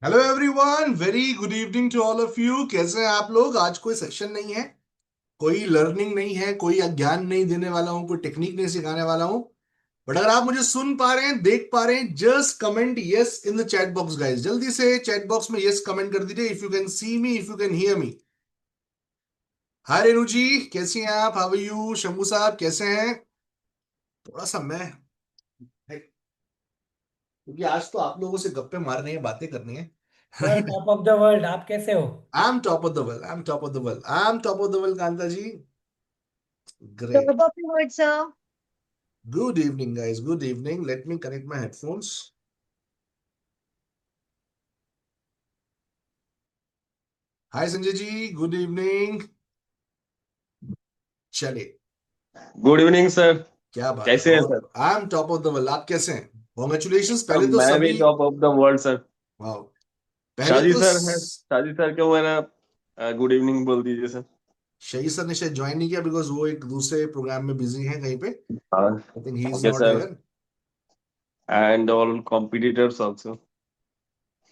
Hello everyone, very good evening to all of you. कैसे हैं आप लोग? आज कोई सेशन नहीं है, कोई लर्निंग नहीं है, कोई ज्ञान नहीं देने वाला हूं, कोई टेक्निक नहीं सिखाने वाला हूं। बट अगर आप मुझे सुन पा रहे हैं, देख पा रहे हैं, just comment yes in the chat box guys. जल्दी से चैट बॉक्स में यस कमेंट कर दीजिए if you can see me, if you can hear me. Hi Renu ji, कैसी हैं आप? How are you? शंभू साहब कैसे हैं? थोड़ा सा मैं, क्योंकि आज तो आप लोगों से गप्पे मारने हैं, बातें करनी है। Sir top of the world आप कैसे हो? I am top of the world, I am top of the world, I am top of the world, Kanta ji. Great. Top of the word, sir. Good evening, guys. Good evening. Let me connect my headphones. Hi, Sanjay ji. Good evening. चलिए, good evening sir. क्या बात है। कैसे हैं और sir? I am top of the world. आप कैसे हैं? कॉन्ग्रेचुलेशन पहले एकदम तो मैं भी सभी। Top of the world sir. वाह। पहले शादी तो सर है, शादी सर को मेरा गुड इवनिंग बोल दीजिए सर। शही सर ने शायद ज्वाइन नहीं किया बिकॉज वो एक दूसरे प्रोग्राम में बिजी हैं कहीं पे। हाँ। I think he is okay not sir. Here. And all competitors also.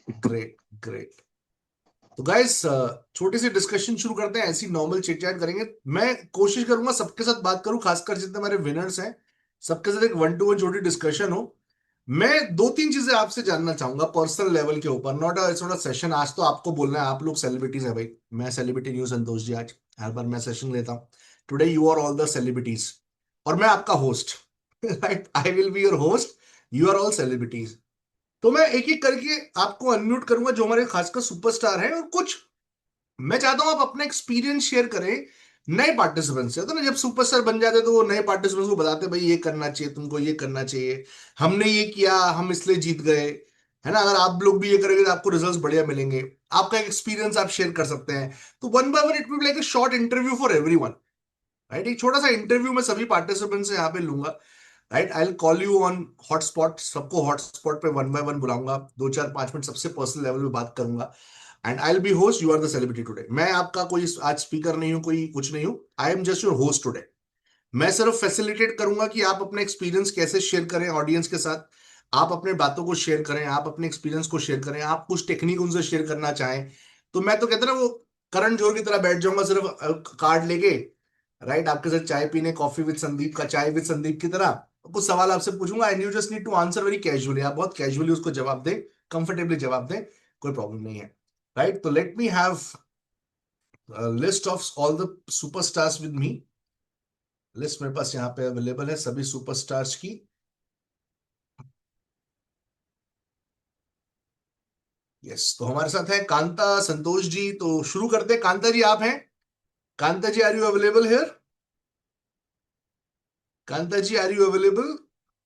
Great, great. तो गाइस, छोटी सी डिस्कशन शुरू करते हैं, ऐसी नॉर्मल चिट चैट करेंगे। मैं कोशिश करूंगा सबके साथ बात करूं, खासकर जितने हमारे विनर्स हैं सबके साथ एक वन टू वन छोटी डिस्कशन हो। मैं दो तीन चीजें आपसे जानना चाहूंगा पर्सनल लेवल के ऊपर, नॉट अ सेशन। आज तो आपको बोलना है, आप लोग सेलिब्रिटीज है भाई। मैं सेलिब्रिटी नहीं हूं संतोष जी। आज हर बार मैं सेशन लेता हूं। Today you are all the celebrities और मैं आपका host. Right, I will be your host. You are all celebrities. तो मैं एक एक करके आपको अनम्यूट करूंगा, जो हमारे खासकर सुपरस्टार हैं, और कुछ मैं चाहता हूं आप अपना एक्सपीरियंस शेयर करें नए पार्टिसिपेंट्स से। तो ना, जब सुपरस्टार बन जाते तो वो नए पार्टिसिपेंट्स को बताते भाई ये करना चाहिए तुमको, ये करना चाहिए, हमने ये किया, हम इसलिए जीत गए। है ना? अगर आप लोग भी ये करेंगे तो आपको रिजल्ट्स बढ़िया मिलेंगे। आपका एक एक्सपीरियंस आप शेयर कर सकते हैं। तो one by one it will be like a short interview for everyone. Right, एक छोटा सा इंटरव्यू मैं सभी पार्टिसिपेंट्स से यहाँ पे लूंगा। Right, I will call you on hotspot, सबको हॉटस्पॉट पे वन बाय वन बुलाऊंगा, 2 4 5 मिनट सबसे पर्सनल लेवल पे बात करूंगा। And I will be host, you are the celebrity today. मैं आपका कोई आज स्पीकर नहीं हूं, कोई कुछ नहीं हूं। आई am just your host today. मैं सिर्फ फैसिलिटेट करूंगा कि आप अपने एक्सपीरियंस कैसे शेयर करें ऑडियंस के साथ। आप अपने बातों को शेयर करें, आप अपने एक्सपीरियंस को शेयर करें, आप कुछ टेक्निक उनसे शेयर करना चाहें। तो मैं तो कहता ना, वो करण जोहर की तरह बैठ जाऊंगा सिर्फ कार्ड लेके। राइट, आपके साथ चाय पीने, कॉफी विद संदीप का, चाय विद संदीप की तरह कुछ सवाल आपसे पूछूंगा and you just need to answer very casually. आप बहुत कैजुअली उसको जवाब दें, कंफर्टेबली जवाब दें, कोई प्रॉब्लम नहीं है। राइट, तो let me have list of all the superstars with me. List मेरे पास यहाँ पे अवेलेबल है सभी सुपरस्टार्स की। यस, तो हमारे साथ है कांता, संतोष जी। तो शुरू करते हैं। कांता जी आप हैं? Kanta ji, are you available here? Kanta ji, are you available?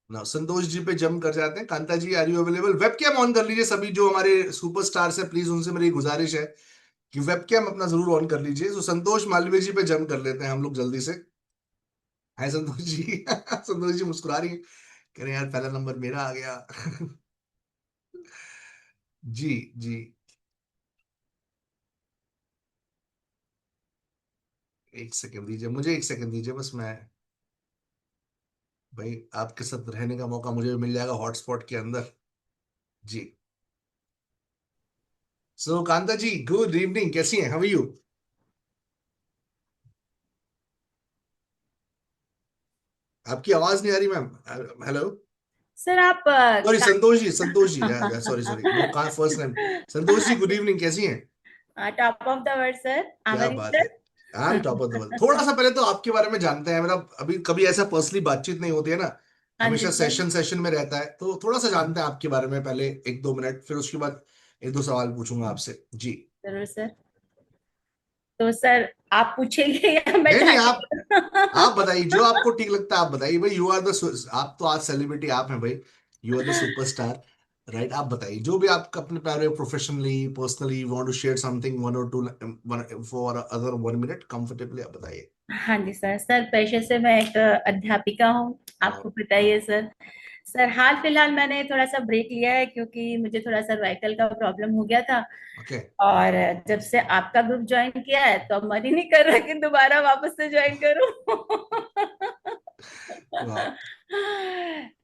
ना, संतोष जी पे जम कर जाते हैं। Kanta ji, are you available? Webcam on कर लीजिए सभी जो हमारे सुपरस्टार्स है, प्लीज उनसे मेरी गुजारिश है कि वेबकैम अपना जरूर ऑन कर लीजिए। तो संतोष मालवीय जी पे जम कर लेते हैं हम लोग जल्दी से। हाय संतोष जी। संतोष जी मुस्कुरा रही है, कह रहे हैं यार पहला नंबर मेरा आ गया। जी जी। एक सेकंड दीजिए मुझे, एक सेकंड दीजिए बस। मैं भाई, आपके साथ रहने का मौका मुझे भी मिल जाएगा हॉटस्पॉट के अंदर। जी। So Kanta ji, good evening, कैसी हैं? How are you? आपकी आवाज नहीं आ रही मैम। हेलो। सर आप sorry Santosh ji, Santosh ji, sorry sorry, no कहा first name. Santosh ji, good evening, कैसी हैं? Top of the word sir, क्या आभारी बात है। Sir. I am top of the world. थोड़ा सा पहले तो आपके बारे में जानते हैं। मेरा अभी कभी ऐसा पर्सनली बातचीत नहीं होती है ना, हाँ जी हमेशा सर। सेशन सेशन में रहता है। तो थोड़ा सा जानते हैं आपके बारे में पहले, 1 2 मिनट, फिर उसके बाद एक दो सवाल पूछूंगा आपसे जी। जरूर सर। तो सर आप पूछेंगे या मैं नहीं नहीं, आप टाइप? बताइए जो आपको ठीक लगता है, आप बताइए भाई। यू आर द, आप तो आज सेलिब्रिटी आप हैं भाई। You are the superstar. Right, आप बताइए जो भी आप अपने प्यारे, professionally, personally want to share something, one और two, for other 1 minute comfortably, आप बताइए। हाँ जी सर। सर पेशे से मैं एक अध्यापिका हूँ, आपको पता ही है सर। सर हाल फिलहाल मैंने थोड़ा सा ब्रेक लिया है क्योंकि मुझे थोड़ा सर्वाइकल का प्रॉब्लम हो गया था। ओके। और जब से आपका ग्रुप ज्वाइन किया है तो अब मन ही नहीं कर रहा कि दोबारा वापस से ज्वाइन करूं। वाह।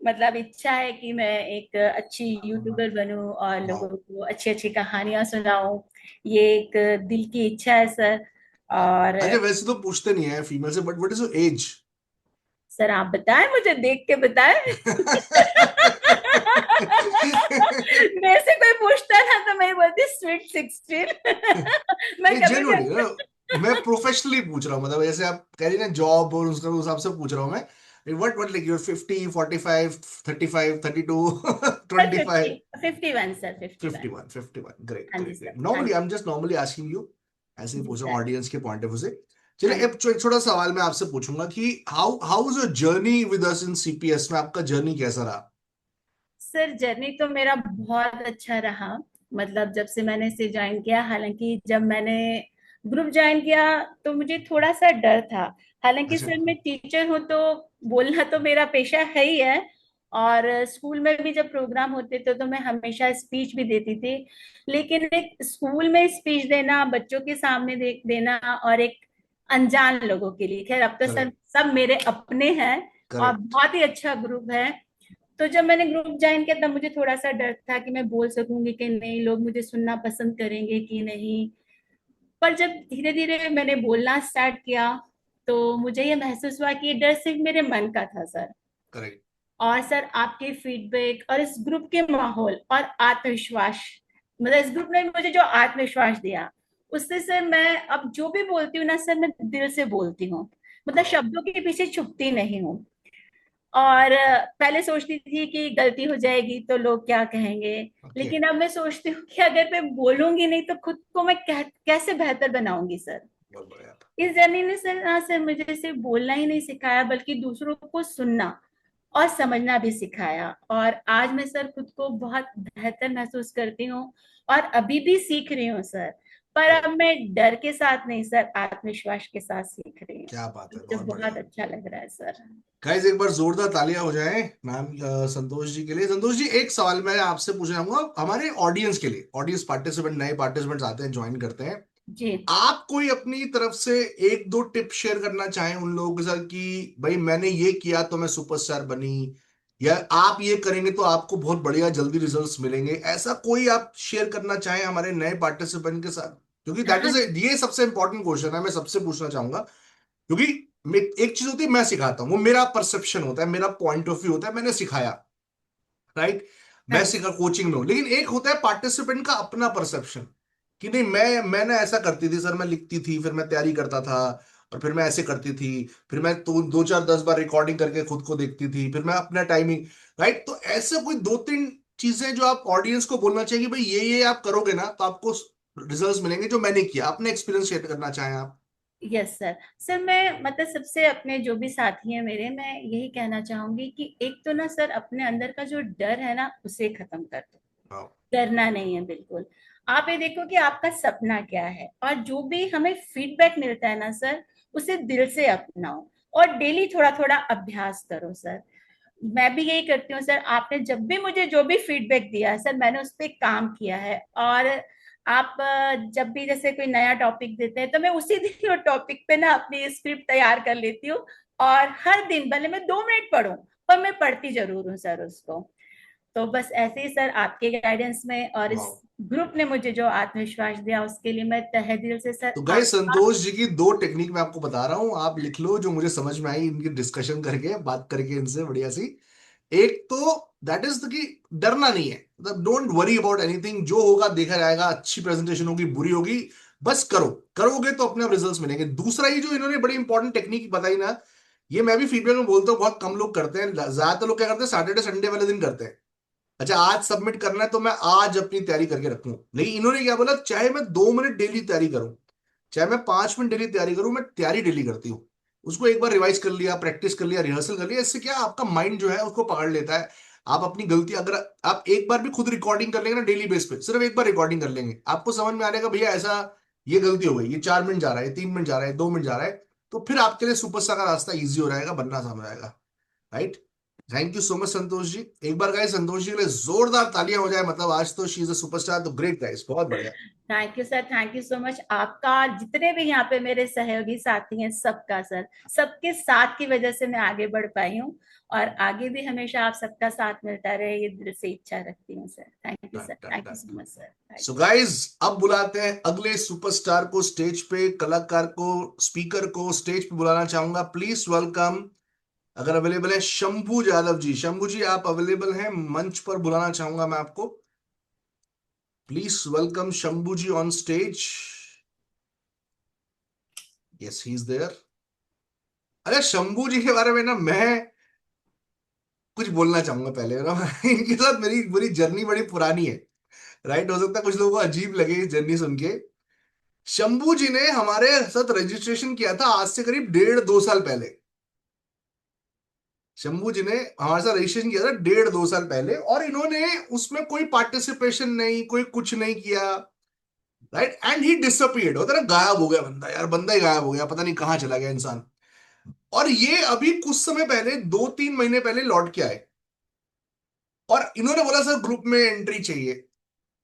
मतलब इच्छा है कि मैं एक अच्छी यूट्यूबर बनूं और वाह। लोगों को अच्छी अच्छी कहानियां सुनाऊं। ये एक दिल की इच्छा है सर। और अच्छा, वैसे तो पूछते नहीं है फीमेल से, but what is your age? Sir आप बताएं, मुझे देख के बताएं। मेरे से कोई पूछता ना तो मैं बोलती स्वीट 16। मैं नहीं, कभी जेन्युइनली भी मैं प्रोफेशनली पूछ रहा हूँ, मतलब जैसे आप कह रही ना जॉब और उसका उस हिसाब से पूछ रहा हूँ मैं। What like your 50, 45, 35, 32, sir 25? 51 sir 51। 51, 51, great हाँ जी ग्रेट सर, ग्रेट। हाँ नॉर्मली जी। I am just normally asking you, ऐसे ही जी पूछ रहा हूँ सर। ऑडियंस के पॉइंट ऑफ व्यू से। हाँ चलिए, जी अब एक छोटा सवाल मैं आपसे पूछूंगा कि how how is your journey with us in CPS में? आपका जर्नी कैसा रहा? सर, जर्नी तो मेरा बहुत अच्छा रहा। मतलब जब से मैंने इसे ज्वाइन किया, हालांकि जब मैंने ग्रुप ज्वाइन किया तो मुझे थोड़ा सा डर था। हालांकि अच्छा। सर मैं टीचर हूँ तो बोलना तो मेरा पेशा है ही है। और स्कूल में भी जब प्रोग्राम होते थे तो मैं हमेशा स्पीच भी देती थी। लेकिन एक स्कूल में स्पीच देना, बच्चों के सामने देना, और एक अनजान लोगों के लिए, खैर अब तो सर करेक्ट। सब मेरे अपने हैं और करेक्ट। बहुत ही अच्छा ग्रुप है। तो जब मैंने ग्रुप ज्वाइन किया तब मुझे थोड़ा सा डर था कि मैं बोल सकूंगी कि नहीं, लोग मुझे सुनना पसंद करेंगे कि नहीं। पर जब धीरे धीरे मैंने बोलना स्टार्ट किया तो मुझे ये महसूस हुआ कि ये डर सिर्फ मेरे मन का था सर। करेक्ट। और सर आपके फीडबैक और इस ग्रुप के माहौल और आत्मविश्वास, मतलब इस ग्रुप ने मुझे जो आत्मविश्वास दिया, उससे सर मैं अब जो भी बोलती हूँ ना सर, मैं दिल से बोलती हूँ। मतलब शब्दों के पीछे छुपती नहीं हूँ। और पहले सोचती थी कि गलती हो जाएगी तो लोग क्या कहेंगे। ओके। लेकिन अब मैं सोचती हूँ कि अगर मैं बोलूंगी नहीं तो खुद को मैं कैसे बेहतर बनाऊंगी सर। बहुत बढ़िया। इस जर्नी ने सर ना सर मुझे सिर्फ बोलना ही नहीं सिखाया, बल्कि दूसरों को सुनना और समझना भी सिखाया। और आज मैं सर खुद को बहुत बेहतर महसूस करती हूँ और अभी भी सीख रही हूँ सर। पर अब मैं डर के साथ नहीं सर, आत्मविश्वास के साथ सीख रही हूँ। क्या बात है, मुझे बहुत बहुत बढ़िया। अच्छा लग रहा है सर। गाइस, एक बार जोरदार तालियां हो जाए मैम संतोष जी के लिए। संतोष जी, एक सवाल मैं आपसे पूछना चाहूंगा हमारे ऑडियंस के लिए। ऑडियंस पार्टिसिपेंट, नए पार्टिसिपेंट्स आते हैं, ज्वाइन करते हैं। जी। आप कोई अपनी तरफ से एक दो टिप शेयर करना चाहें उन लोगों के साथ कि भाई मैंने ये किया तो मैं सुपरस्टार बनी, या आप ये करेंगे तो आपको बहुत बढ़िया जल्दी रिजल्ट्स मिलेंगे, ऐसा कोई आप शेयर करना चाहें हमारे नए पार्टिसिपेंट के साथ? क्योंकि दैट हाँ। इज ये सबसे इंपॉर्टेंट क्वेश्चन है, मैं सबसे पूछना चाहूंगा। क्योंकि एक चीज होती है मैं सिखाता हूँ, वो मेरा परसेप्शन होता है, मेरा पॉइंट ऑफ व्यू होता है, मैंने सिखाया, राइट? हाँ मैं जी। सिखा कोचिंग में हूँ, लेकिन एक होता है पार्टिसिपेंट का अपना परसेप्शन कि नहीं, मैंने ऐसा करती थी सर, मैं लिखती थी, फिर मैं तैयारी करता था, और फिर मैं ऐसे करती थी, फिर मैं तो 2 4 10 बार रिकॉर्डिंग करके खुद को देखती थी, फिर मैं अपना टाइमिंग, राइट? तो ऐसे कोई 2 3 चीजें जो आप ऑडियंस को बोलना चाहिए कि भाई ये आप करोगे ना तो आपको रिजल्ट्स मिलेंगे, जो मैंने किया, अपने एक्सपीरियंस शेयर करना चाहें आप? Yes sir. सर मैं मतलब सबसे अपने जो भी साथी हैं मेरे, मैं यही कहना चाहूंगी कि एक तो ना सर अपने अंदर का जो डर है ना उसे खत्म कर दो। हाँ। डरना नहीं है बिल्कुल। आप ये देखो कि आपका सपना क्या है, और जो भी हमें फीडबैक मिलता है ना सर, उसे दिल से अपनाओ और डेली थोड़ा थोड़ा अभ्यास करो सर। मैं भी यही करती हूँ सर। आपने जब भी मुझे जो भी फीडबैक दिया है सर, मैंने उस पर काम किया है। और आप जब भी जैसे कोई नया टॉपिक देते हैं तो मैं उसी दिन वो टॉपिक पे ना अपनी स्क्रिप्ट तैयार कर लेती हूँ। और हर दिन भले मैं 2 मिनट पढूं, पर मैं पढ़ती जरूर हूँ सर उसको। तो बस ऐसे ही सर आपके गाइडेंस में और इस वाह। ग्रुप ने मुझे जो आत्मविश्वास दिया उसके लिए मैं तहे दिल से सर तो गाइस, संतोष जी की 2 टेक्निक मैं आपको बता रहा हूं, आप लिख लो, जो मुझे समझ में आई इनकी डिस्कशन करके, बात करके इनसे बढ़िया सी। एक तो दैट इज कि डरना नहीं है, मतलब डोंट वरी अबाउट एनीथिंग, जो होगा देखा जाएगा, अच्छी प्रेजेंटेशन होगी, बुरी होगी, बस करो। करोगे तो अपने आप रिजल्ट्स मिलेंगे। दूसरा, ये जो इन्होंने बड़ी इंपॉर्टेंट टेक्निक बताई ना, ये मैं भी फीडबैक में बोलता हूँ, बहुत कम लोग करते हैं। ज्यादातर लोग क्या करते हैं, सैटरडे संडे वाले दिन करते हैं। अच्छा, आज सबमिट करना है तो मैं आज अपनी तैयारी करके रखूं। लेकिन इन्होंने क्या बोला, चाहे मैं 2 मिनट डेली तैयारी करूं, चाहे मैं 5 मिनट डेली तैयारी करूं, मैं तैयारी डेली करती हूँ। उसको एक बार रिवाइज कर लिया, प्रैक्टिस कर लिया, रिहर्सल कर लिया, इससे क्या आपका माइंड जो है उसको पकड़ लेता है। आप अपनी गलती, अगर आप एक बार भी खुद रिकॉर्डिंग कर लेंगे ना डेली बेस पे, सिर्फ एक बार रिकॉर्डिंग कर लेंगे, आपको समझ में आ जाएगा भैया ऐसा, ये गलती हो गई, ये 4 मिनट जा रहा है, 3 मिनट जा रहा है, 2 मिनट जा रहा है। तो फिर आपके लिए सुपरस्टार का रास्ता ईजी हो जाएगा, बनना आसान हो जाएगा, right? Thank you so much Santosh ji. एक बार गाइस संतोष जी के लिए जोरदार तालियां हो जाए, मतलब आज तो शी इज अ सुपरस्टार। तो ग्रेट गाइस, बहुत बढ़िया। Thank you sir, thank you so much. आपका, जितने भी यहाँ पे मेरे सहयोगी साथी हैं, सबका सर, सबके साथ की वजह से मैं आगे बढ़ पाई हूँ। और आगे भी हमेशा आप सबका साथ मिलता रहे, ये दिल से इच्छा रखती हूँ sir. Thank you done sir, done thank you done. So much sir, thank so you. Guys, अब बुलाते हैं अगले सुपरस्टार को स्टेज पे, कलाकार को, स्पीकर को स्टेज पे बुलाना चाहूंगा। प्लीज वेलकम, अगर अवेलेबल है, शंभू यादव जी। शंभू जी आप अवेलेबल हैं? मंच पर बुलाना चाहूंगा मैं आपको। Please welcome Shambhu ji on stage. Yes, he is there. अरे शंभू जी के बारे में ना मैं कुछ बोलना चाहूंगा पहले ना। इनके साथ मेरी पूरी जर्नी बड़ी पुरानी है। राइट, हो सकता है कुछ लोगों को अजीब लगे ये जर्नी सुन के। शंभू जी ने हमारे साथ रजिस्ट्रेशन किया था आज से करीब 1.5-2 साल पहले। शंभू जी ने हमारे साथ रजिस्ट्रेशन किया था 1.5-2 साल पहले, और इन्होंने उसमें कोई पार्टिसिपेशन नहीं, कोई कुछ नहीं किया। राइट, एंड ही डिसअपीयर्ड, होता है ना, गायब हो गया बंदा, यार बंदा ही गायब हो गया, पता नहीं कहाँ चला गया इंसान। और ये अभी कुछ समय पहले, 2-3 महीने पहले लौट के आए, और इन्होंने बोला सर ग्रुप में एंट्री चाहिए।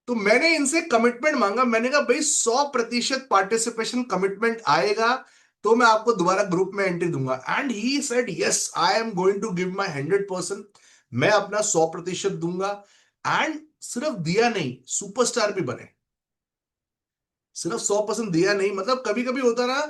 तो मैंने इनसे कमिटमेंट मांगा, मैंने कहा भाई 100% पार्टिसिपेशन कमिटमेंट आएगा तो मैं आपको दोबारा ग्रुप में एंट्री दूंगा। And he said yes, I am going to give my 100%। मैं अपना 100% दूंगा। एंड सिर्फ दिया नहीं, सुपरस्टार भी बने। सिर्फ 100% दिया नहीं, मतलब कभी कभी होता ना,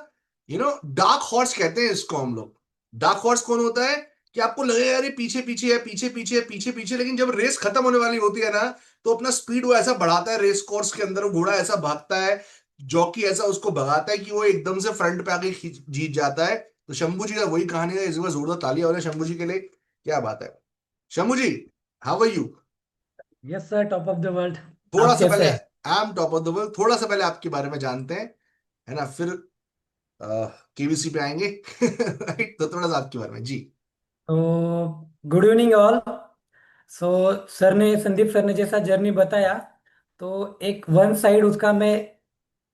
डार्क हॉर्स कहते हैं इसको हम लोग। डार्क हॉर्स कौन होता है? कि आपको लगेगा यार ये पीछे पीछे है, पीछे पीछे है, पीछे पीछे, लेकिन जब रेस खत्म होने वाली होती है ना, तो अपना स्पीड वो ऐसा बढ़ाता है रेस कोर्स के अंदर, वो घोड़ा ऐसा भागता है, जॉकी ऐसा उसको भगाता है कि वो एकदम से फ्रंट पे आके जीत जाता है। तो शंभू जी का वही कहानी है। इस बार जोरदार तालियां हो रही है शंभू जी के लिए। क्या बात है Shambhu ji, how are you? Yes sir, top of the world. थोड़ा आप सा पहले, कैसे हैं? I am top of the world, थोड़ा सा पहले आपके बारे में जानते हैं, है ना, फिर केबीसी पे आएंगे। राइट, तो थोड़ा सा आपके बारे में जी। तो गुड इवनिंग ऑल। सो संदीप सर ने जैसा जर्नी बताया, तो एक वन साइड उसका मैं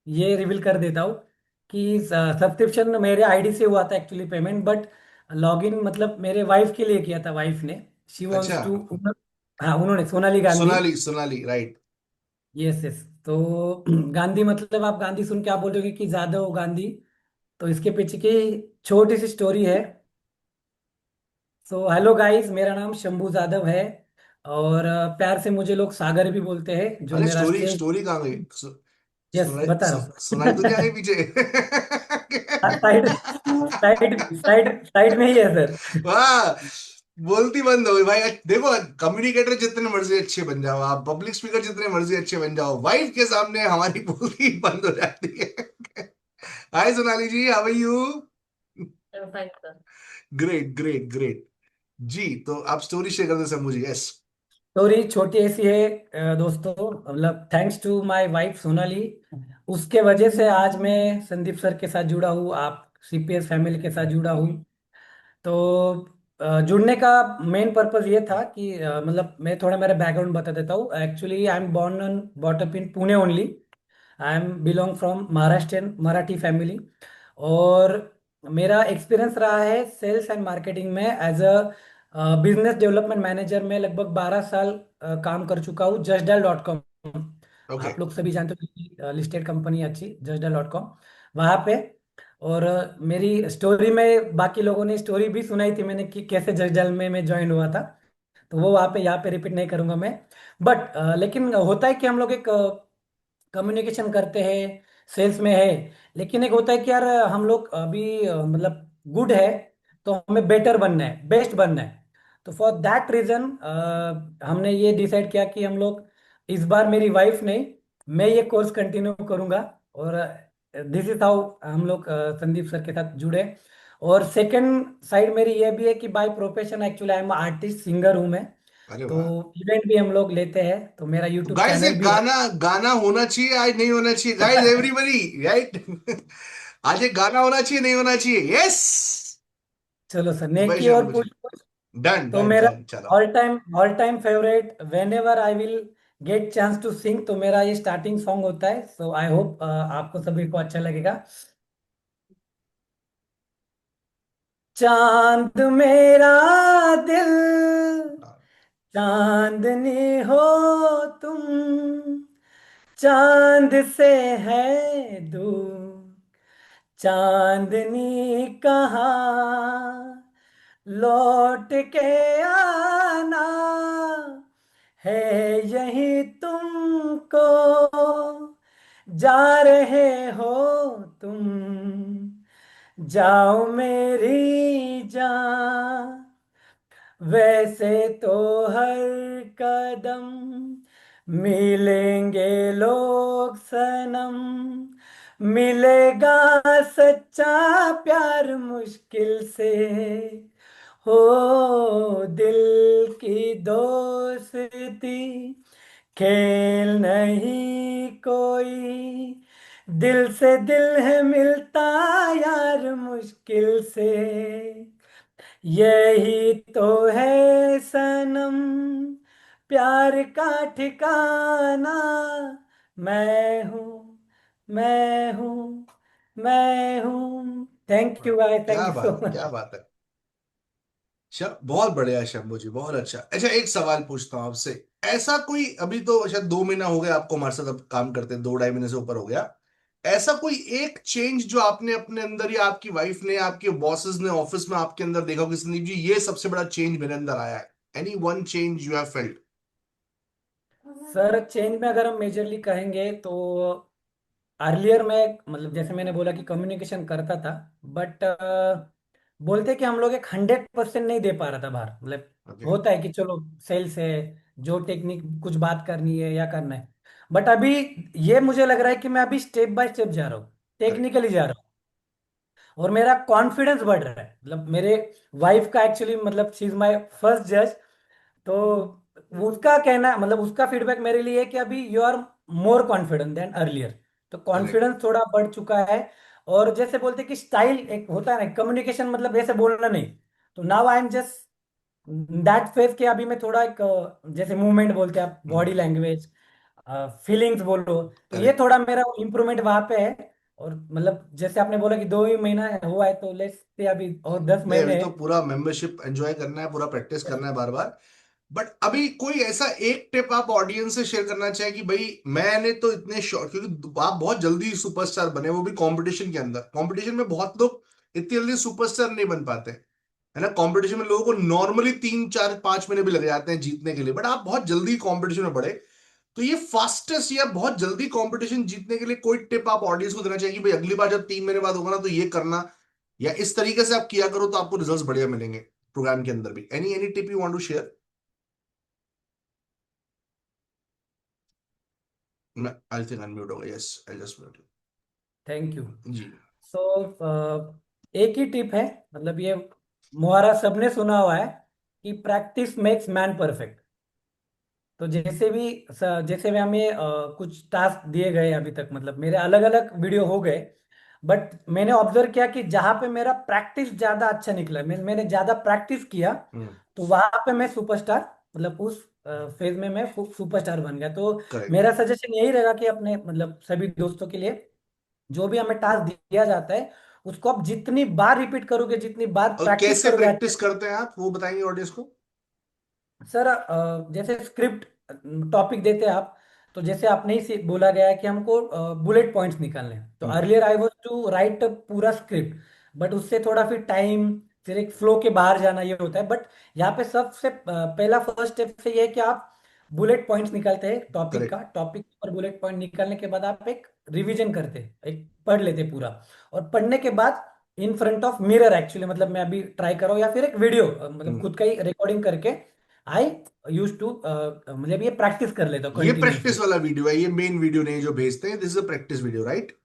ये रिवील कर देता हूँ कि सब्सक्रिप्शन मेरे आईडी से हुआ था एक्चुअली पेमेंट, बट लॉगिन मतलब मेरे वाइफ के लिए किया था। वाइफ ने, शी अच्छा, वांट्स टू, हाँ उन्होंने, Sonali Gandhi. Sonali, Sonali, right. Yes yes. तो गांधी मतलब आप गांधी सुन के आप बोल रहे हो कि जादव गांधी। तो इसके पीछे की छोटी सी स्टोरी है। सो हेलो गाइस, मेरा नाम शंभू जादव है, और प्यार से मुझे लोग सागर भी बोलते हैं, जो अरे मेरा स्टोरी, स्टेज। स्टोरी कहाँ गई? यस, सोनाली, बता रहा सोनाली तो नहीं आ गई हूँ। पीछे? साइड साइड साइड साइड में ही है सर। वाह, बोलती बंद हो गई भाई। देखो, कम्युनिकेटर जितने मर्जी अच्छे बन जाओ आप, पब्लिक स्पीकर जितने मर्जी अच्छे बन जाओ, वाइफ के सामने हमारी बोलती बंद हो जाती है। Hi Sonali ji, how are you? Fine sir. Great great great. जी, तो आप स्टोरी शेयर करते हैं मुझे। यस। स्टोरी छोटी ऐसी है दोस्तों, मतलब thanks to my wife Sonali, उसके वजह से आज मैं संदीप सर के साथ जुड़ा हूँ, आप सीपीएस फैमिली के साथ जुड़ा हूँ। तो जुड़ने का मेन पर्पस ये था कि मतलब मैं थोड़ा मेरा बैकग्राउंड बता देता हूँ। Actually I am born and bought up in Pune only. I am belong from Maharashtrian Marathi family. और मेरा एक्सपीरियंस रहा है सेल्स एंड मार्केटिंग में as a business development manager में। लगभग 12 साल काम कर चुका हूँ जस्टडायल.com। ओके। आप लोग सभी जानते हो, लिस्टेड कंपनी अच्छी जस्टडायल.com, वहाँ पे। और मेरी स्टोरी में बाकी लोगों ने स्टोरी भी सुनाई थी मैंने कि कैसे जस्टडायल में मैं ज्वाइन हुआ था। तो वो वहाँ पे यहाँ पे रिपीट नहीं करूंगा मैं। बट लेकिन होता है कि हम लोग एक कम्युनिकेशन करते हैं, सेल्स में है, लेकिन एक होता है कि यार हम लोग अभी मतलब गुड है, तो हमें बेटर बनना है, बेस्ट बनना है। तो फॉर दैट रीजन हमने ये डिसाइड किया कि हम लोग इस बार, मेरी वाइफ नहीं, मैं ये कोर्स कंटिन्यू करूंगा। और दिस इज हाउ हम लोग संदीप सर के साथ जुड़े। और सेकंड साइड मेरी ये भी है कि by profession actually I M artist, singer हूँ मैं। अरे तो वाह। इवेंट भी हम लोग लेते हैं, तो मेरा तो यूट्यूब गाइस, ये चैनल भी है। गाना, गाना होना चाहिए आज, नहीं होना चाहिए गाइस, एवरीबॉडी राइट? आज एक गाना होना चाहिए, नहीं होना चाहिए? यस। चलो सर, तो भाई नेकी और शंभू जी, पूछ पूछ। डन तो डन मेरा डन, चलो। All time favourite, whenever I will get chance to sing, तो मेरा ये स्टार्टिंग सॉन्ग होता है। सो आई होप आपको सभी को अच्छा लगेगा। चांद मेरा दिल, चांदनी हो तुम, चांद से है दूर, चांदनी कहाँ लौट के आना है, यही तुमको जा रहे हो तुम, जाओ मेरी जान। वैसे तो हर कदम मिलेंगे लोग सनम, मिलेगा सच्चा प्यार मुश्किल से, हो दिल की दोस्ती खेल नहीं कोई, दिल से दिल है मिलता यार मुश्किल से, यही तो है सनम प्यार का ठिकाना, मैं हूँ, मैं हूँ, मैं हूँ। थैंक यू भाई, थैंक क्या यू सो बात है, क्या मच। बात है। बहुत बढ़िया शंभू जी, बहुत अच्छा। अच्छा, एक सवाल पूछता हूँ आपसे। ऐसा कोई, अभी तो शायद 2 महीना हो गया आपको हमारे साथ अब काम करते हैं, 2 ढाई महीने से ऊपर हो गया। ऐसा कोई एक चेंज जो आपने अपने अंदर या आपकी वाइफ ने, आपके बॉसेस ने ऑफिस में आपके अंदर देखा हो कि संदीप जी ये सबसे बड़ा चेंज मेरे अंदर आया है? Any one change you have felt? Sir change में अगर हम मेजरली कहेंगे तो अर्लियर में मतलब जैसे मैंने बोला कि कम्युनिकेशन करता था, बट बोलते कि हम लोग एक 100% नहीं दे पा रहा था बाहर, मतलब ओके। होता है कि चलो सेल्स है, जो टेक्निक कुछ बात करनी है या करना है, बट अभी ये मुझे लग रहा है कि मैं अभी स्टेप बाय स्टेप जा रहा हूँ, करेक्ट। टेक्निकली जा रहा हूँ, और मेरा कॉन्फिडेंस बढ़ रहा है। मतलब मेरे वाइफ का एक्चुअली मतलब शी इज माई फर्स्ट जज, तो वो उसका कहना मतलब उसका फीडबैक मेरे लिए है कि अभी you are more confident than earlier, तो करेक्ट। कॉन्फिडेंस थोड़ा बढ़ चुका है। और जैसे बोलते कि स्टाइल एक होता है ना कम्युनिकेशन, मतलब ऐसे बोलना नहीं, तो now I am just that phase के अभी मैं थोड़ा एक जैसे मूवमेंट बोलते हैं आप, बॉडी लैंग्वेज, फीलिंग्स बोलो, तो ये करेक्ट। थोड़ा मेरा इम्प्रूवमेंट वहां पे है। और मतलब जैसे आपने बोला कि 2 ही महीना हुआ है, तो लेट्स से अभी और दस नहीं, अभी महीने तो पूरा मेंबरशिप एंजॉय करना है, पूरा प्रैक्टिस करना है बार बार। बट अभी कोई ऐसा एक टिप आप ऑडियंस से शेयर करना चाहें कि भाई मैंने तो इतने शॉर्ट, क्योंकि आप बहुत जल्दी सुपरस्टार बने, वो भी कंपटीशन के अंदर। कंपटीशन में बहुत लोग इतनी जल्दी सुपरस्टार नहीं बन पाते, है ना। कंपटीशन में लोगों को नॉर्मली 3 4 5 महीने भी लग जाते हैं जीतने के लिए, बट आप बहुत जल्दी कंपटीशन में बढ़े। तो ये फास्टेस्ट या बहुत जल्दी कंपटीशन जीतने के लिए कोई टिप आप ऑडियंस को देना चाहिए कि भाई अगली बार जब 3 महीने बाद होगा ना तो ये करना, या इस तरीके से आप किया करो तो आपको रिजल्ट्स बढ़िया मिलेंगे प्रोग्राम के अंदर भी। Any any tip you want to share? मैं आई थिंक अनम्यूट हो गया। Yes, I just mute thank you. जी। सो एक ही टिप है, मतलब ये मुहावरा सबने सुना हुआ है कि प्रैक्टिस मेक्स मैन परफेक्ट। तो जैसे भी हमें कुछ टास्क दिए गए अभी तक, मतलब मेरे अलग अलग वीडियो हो गए, बट मैंने ऑब्जर्व किया कि जहां पे मेरा प्रैक्टिस ज्यादा अच्छा निकला, मैंने ज्यादा प्रैक्टिस किया, तो वहां पे मैं सुपरस्टार, मतलब उस फेज में मैं सुपरस्टार बन गया। तो करेक्ट। मेरा सजेशन यही रहेगा कि अपने मतलब सभी दोस्तों के लिए, जो भी हमें टास्क दिया जाता है उसको आप जितनी बार रिपीट करोगे, जितनी बार और प्रैक्टिस कैसे करोगे। प्रैक्टिस करते हैं आप, वो बताएंगे ऑडियंस को? सर जैसे स्क्रिप्ट टॉपिक देते हैं आप, तो जैसे आपने ही बोला गया है कि हमको बुलेट पॉइंट्स निकालने हैं, तो हम्म। Earlier I was to write पूरा स्क्रिप्ट, बट उससे थोड़ा फिर टाइम, फिर एक फ्लो के बाहर जाना ये होता है। बट यहाँ पे सबसे पहला फर्स्ट स्टेप से ये है कि आप बुलेट पॉइंट्स निकालते हैं टॉपिक का, करेक्ट। टॉपिक पर बुलेट पॉइंट निकालने के बाद आप एक रिवीजन करते हैं, एक पढ़ लेते हैं पूरा, और पढ़ने के बाद in front of mirror actually, मतलब मैं अभी ट्राई कर रहा हूँ, या फिर एक वीडियो मतलब हम्म। खुद का ही रिकॉर्डिंग करके आई यूज टू मतलब ये प्रैक्टिस कर लेता हूँ ये प्रैक्टिस कंटिन्यूअसली। वाला वीडियो है, ये मेन वीडियो नहीं जो भेजते हैं, this is a practice video, right?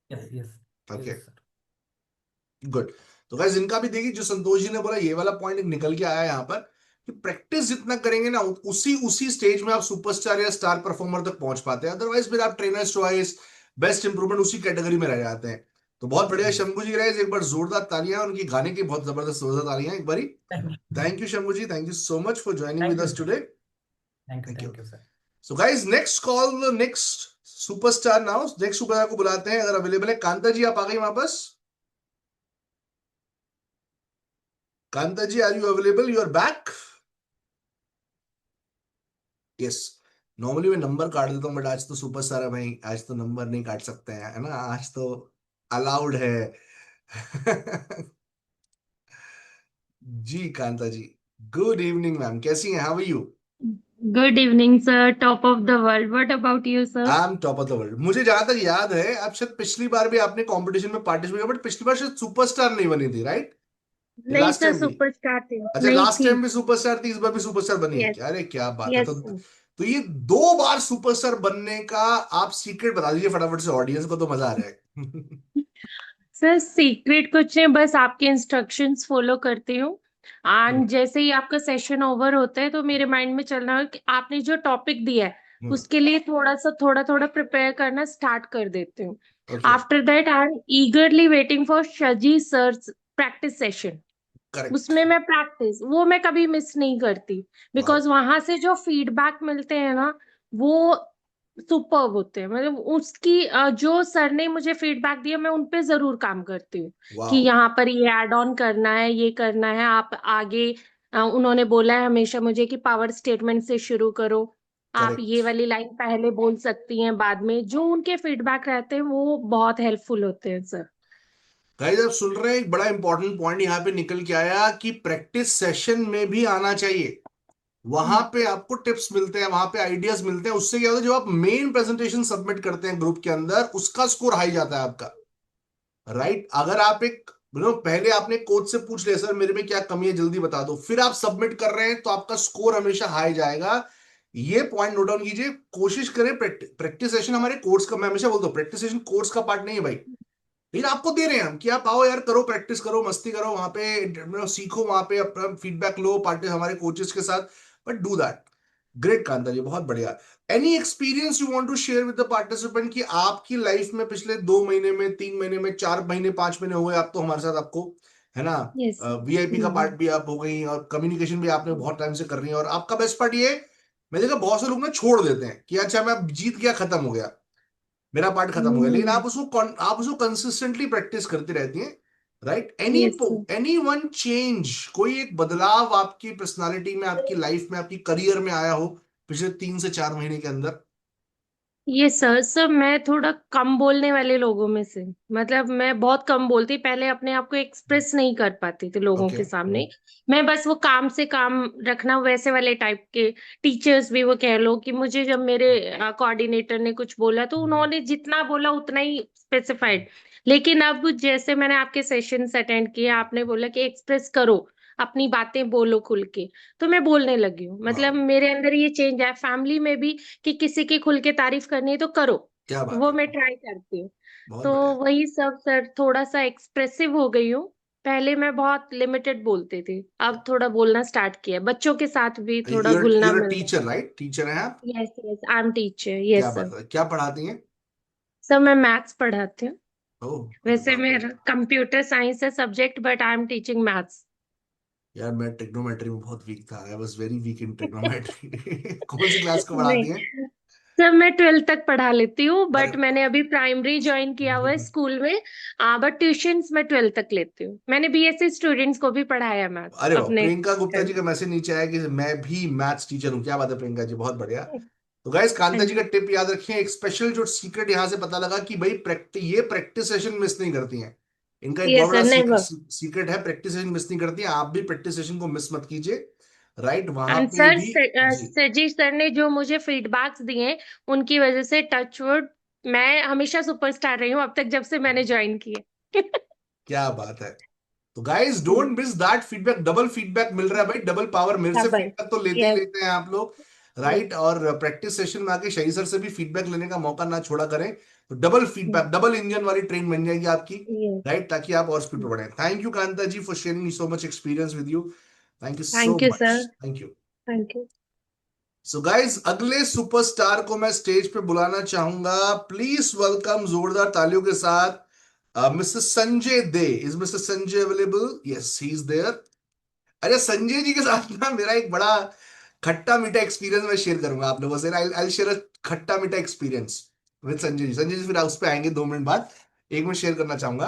Yes yes okay, yes sir. Good. तो गाइस इनका भी देखिए, जो संतोष जी ने बोला ये वाला पॉइंट निकल के आया यहाँ पर, कि प्रैक्टिस जितना करेंगे ना उसी उसी स्टेज में आप सुपरस्टार या स्टार परफॉर्मर तक पहुंच पाते हैं। अदरवाइज फिर आप ट्रेनर चॉइस, बेस्ट इंप्रूवमेंट उसी कैटेगरी में रह जाते हैं। तो बहुत बढ़िया शंभू जी, गाइस एक बार जोरदार तालियां, उनकी गाने की बहुत जबरदस्त जोरदार तालियां एक बारी। Thank you Shambhu ji, thank you so much for joining thank with you us sir, today. Thank you. Thank you sir. So guys next call the next superstar now, next superstar को बुलाते हैं अगर अवेलेबल है। कांता जी आप आ गई वापस? Kanta ji, are you available? You are back? Yes. Normally मैं नंबर काट देता हूँ, बट आज तो सुपरस्टार है भाई, आज तो नंबर नहीं काट सकते हैं, है ना, आज तो अलाउड है। जी Kanta ji, good evening ma'am, कैसी हैं, how are you? Good evening, sir. Top of the world. What about you, sir? I am top of the world. मुझे जहां तक याद है, आप शायद पिछली बार भी आपने कंपटीशन में पार्टिसिपेट किया, बट पिछली बार शायद सुपरस्टार नहीं बनी थी, राइट? नहीं लास्ट सर, टाइम भी? सुपरस्टार थी अच्छा, नहीं लास्ट थी। टाइम भी सुपरस्टार थी, इस बार भी सुपरस्टार बनी है यस। क्या? अरे क्या बात है। यस तो सर। तो ये 2 बार सुपरस्टार बनने का आप सीक्रेट बता दीजिए फटाफट से, ऑडियंस को तो मजा आ रहा है। सर सीक्रेट कुछ नहीं, बस आपके इंस्ट्रक्शंस फॉलो करती हूँ। हम्म, एंड जैसे ही आपका सेशन ओवर होता है तो मेरे माइंड में चल रहा है कि आपने जो टॉपिक दिया है हम्म, उसके लिए थोड़ा थोड़ा प्रिपेयर करना स्टार्ट कर देती हूँ। Okay, after that I am ईगरली waiting for शजी sir practice session. Correct. उसमें मैं प्रैक्टिस वो मैं कभी मिस नहीं करती, वाओ, बिकॉज वहां से जो फीडबैक मिलते हैं ना, वो सुपर्ब होते हैं। मतलब उसकी जो सर ने मुझे फीडबैक दिया मैं उन पे जरूर काम करती हूँ कि वाओ, यहाँ पर ये ऐड ऑन करना है, ये करना है आप आगे। उन्होंने बोला है हमेशा मुझे कि पावर स्टेटमेंट से शुरू करो, आप ये करेक्ट। वाली लाइन पहले बोल सकती हैं, बाद में जो उनके फीडबैक रहते हैं वो बहुत हेल्पफुल होते हैं सर। गाइस आप सुन रहे हैं, एक बड़ा इंपॉर्टेंट पॉइंट यहाँ पे निकल के आया कि प्रैक्टिस सेशन में भी आना चाहिए। वहां पे आपको टिप्स मिलते हैं, वहां पे आइडियाज मिलते हैं, उससे क्या होता है, जब आप मेन प्रेजेंटेशन सबमिट करते हैं ग्रुप के अंदर, उसका स्कोर हाई जाता है आपका, राइट? अगर आप एक पहले आपने कोच से पूछ लिया, सर मेरे में क्या कमी है जल्दी बता दो, फिर आप सबमिट कर रहे हैं, तो आपका स्कोर हमेशा हाई जाएगा। ये पॉइंट नोट डाउन कीजिए, कोशिश करें। प्रैक्टिस सेशन हमारे कोर्स का, मैं हमेशा बोलता हूँ, प्रैक्टिस सेशन कोर्स का पार्ट नहीं है भाई, लेकिन आपको दे रहे हैं हम कि आप आओ यार, करो, प्रैक्टिस करो, मस्ती करो, वहां पे सीखो, वहां पे अपना फीडबैक लो पार्टी हमारे कोचेस के साथ, but do that. Great Kanta ji, बहुत बढ़िया। Any experience you want to share with the participant कि आपकी लाइफ में पिछले 2 महीने में, 3 महीने में, 4 महीने, 5 महीने हुए आप तो हमारे साथ, आपको, है ना, यस। वीआईपी का पार्ट भी आप हो गई, और कम्युनिकेशन भी आपने बहुत टाइम से कर रही है, और आपका बेस्ट पार्ट ये, मैं देखा बहुत से लोग ना छोड़ देते हैं कि अच्छा मैं अब जीत गया, खत्म हो गया, मेरा पार्ट खत्म हो गया, लेकिन हम्म। आप उसको कंसिस्टेंटली प्रैक्टिस करती रहती हैं, right? Any yes sir. Any one change, कोई एक बदलाव आपकी पर्सनालिटी में, आपकी लाइफ में, आपकी करियर में आया हो पिछले 3 से 4 महीने के अंदर? ये सर मैं थोड़ा कम बोलने वाले लोगों में से, मतलब मैं बहुत कम बोलती, पहले अपने आप को एक्सप्रेस नहीं कर पाती थी लोगों ओके। के सामने। मैं बस वो काम से काम रखना वैसे वाले टाइप के टीचर्स भी, वो कह लो कि मुझे जब मेरे कोऑर्डिनेटर ने कुछ बोला तो उन्होंने जितना बोला उतना ही स्पेसिफाइड। लेकिन अब जैसे मैंने आपके सेशंस अटेंड किए, आपने बोला कि एक्सप्रेस करो, अपनी बातें बोलो खुल के, तो मैं बोलने लगी हूँ। वाह, मतलब मेरे अंदर ये चेंज है, फैमिली में भी कि किसी की खुल के तारीफ करनी है तो करो, क्या बात वो है, मैं ट्राई करती हूँ। बहुत तो बढ़िया। वही सब सर, थोड़ा सा एक्सप्रेसिव हो गई हूँ। पहले मैं बहुत लिमिटेड बोलती थी, अब थोड़ा बोलना स्टार्ट किया, बच्चों के साथ भी थोड़ा घुलना यूर मिलना। Teacher, right? टीचर हैं आप? Yes yes, I am teacher, क्या यस बात सर। है, क्या पढ़ाती हैं? सर मैं मैथ्स पढ़ाती हूँ। ओह, अरे वैसे बाप रे। मेरा कंप्यूटर साइंस है subject, but I am teaching maths. यार मैं ट्रिग्नोमेट्री में बहुत वीक था, I was very weak in trigonometry. कौन सी क्लास को पढ़ाती हैं? नहीं सर, मैं 12th तक पढ़ा लेती हूँ, अरे बट मैंने अभी प्राइमरी ज्वाइन किया हुआ है स्कूल में। बट ट्यूशंस मैं 12th तक लेती हूँ। मैंने बीएससी स्टूडेंट्स को भी पढ़ाया मैथ्स अरे वाह, अपने प्रियंका गुप्ता जी घर का मैसेज नीचे आया कि मैं भी मैथ्स टीचर हूँ। क्या बात है प्रियंका जी, बहुत बढ़िया। तो गाइस, हाँ कांता जी का जी। टिप याद रखें, एक स्पेशल जो सीक्रेट यहां से पता लगा कि भाई ये प्रैक्टिस सेशन मिस नहीं करती हैं। इनका एक बहुत यस बड़ा सर, नेवर। सीक्रेट है, प्रैक्टिस सेशन मिस नहीं करती हैं। आप भी प्रैक्टिस सेशन को मिस मत कीजिए, राइट? वहां एंड पे सर, भी। जी, सजी सर ने जो मुझे फीडबैक्स दिए, उनकी वजह से टचवुड मैं हमेशा सुपरस्टार रही हूँ अब तक, जब से मैंने ज्वाइन किया। क्या बात है। तो guys don't miss that feedback, double feedback मिल रहा है भाई, डबल पावर। मेरे से डबल। फीडबैक तो लेते ही यस। लेते हैं आप लोग, राइट? और प्रैक्टिस सेशन में आके शही सर से भी फीडबैक लेने का मौका ना छोड़ा करें, तो डबल फीडबैक, डबल इंजन वाली ट्रेन बन जाएगी आपकी, यस। राइट? ताकि आप और स्पीड पे बढ़े। Thank you Kanta ji for sharing so much experience with you, thank you so thank you sir. Much, thank you. Thank you. So guys, अगले सुपरस्टार को मैं स्टेज पे बुलाना चाहूंगा, प्लीज वेलकम जोरदार तालियों के साथ मिस्टर संजय दे। Is mister Sanjay available? Yes, he is there. अरे संजय जी के साथ ना मेरा एक बड़ा खट्टा मीठा एक्सपीरियंस मैं शेयर करूंगा आप लोगों से। आई शेयर अ खट्टा मीठा एक्सपीरियंस विद संजय जी। संजय जी फिर उस पे आएंगे 2 मिनट बाद। एक मैं शेयर करना चाहूंगा।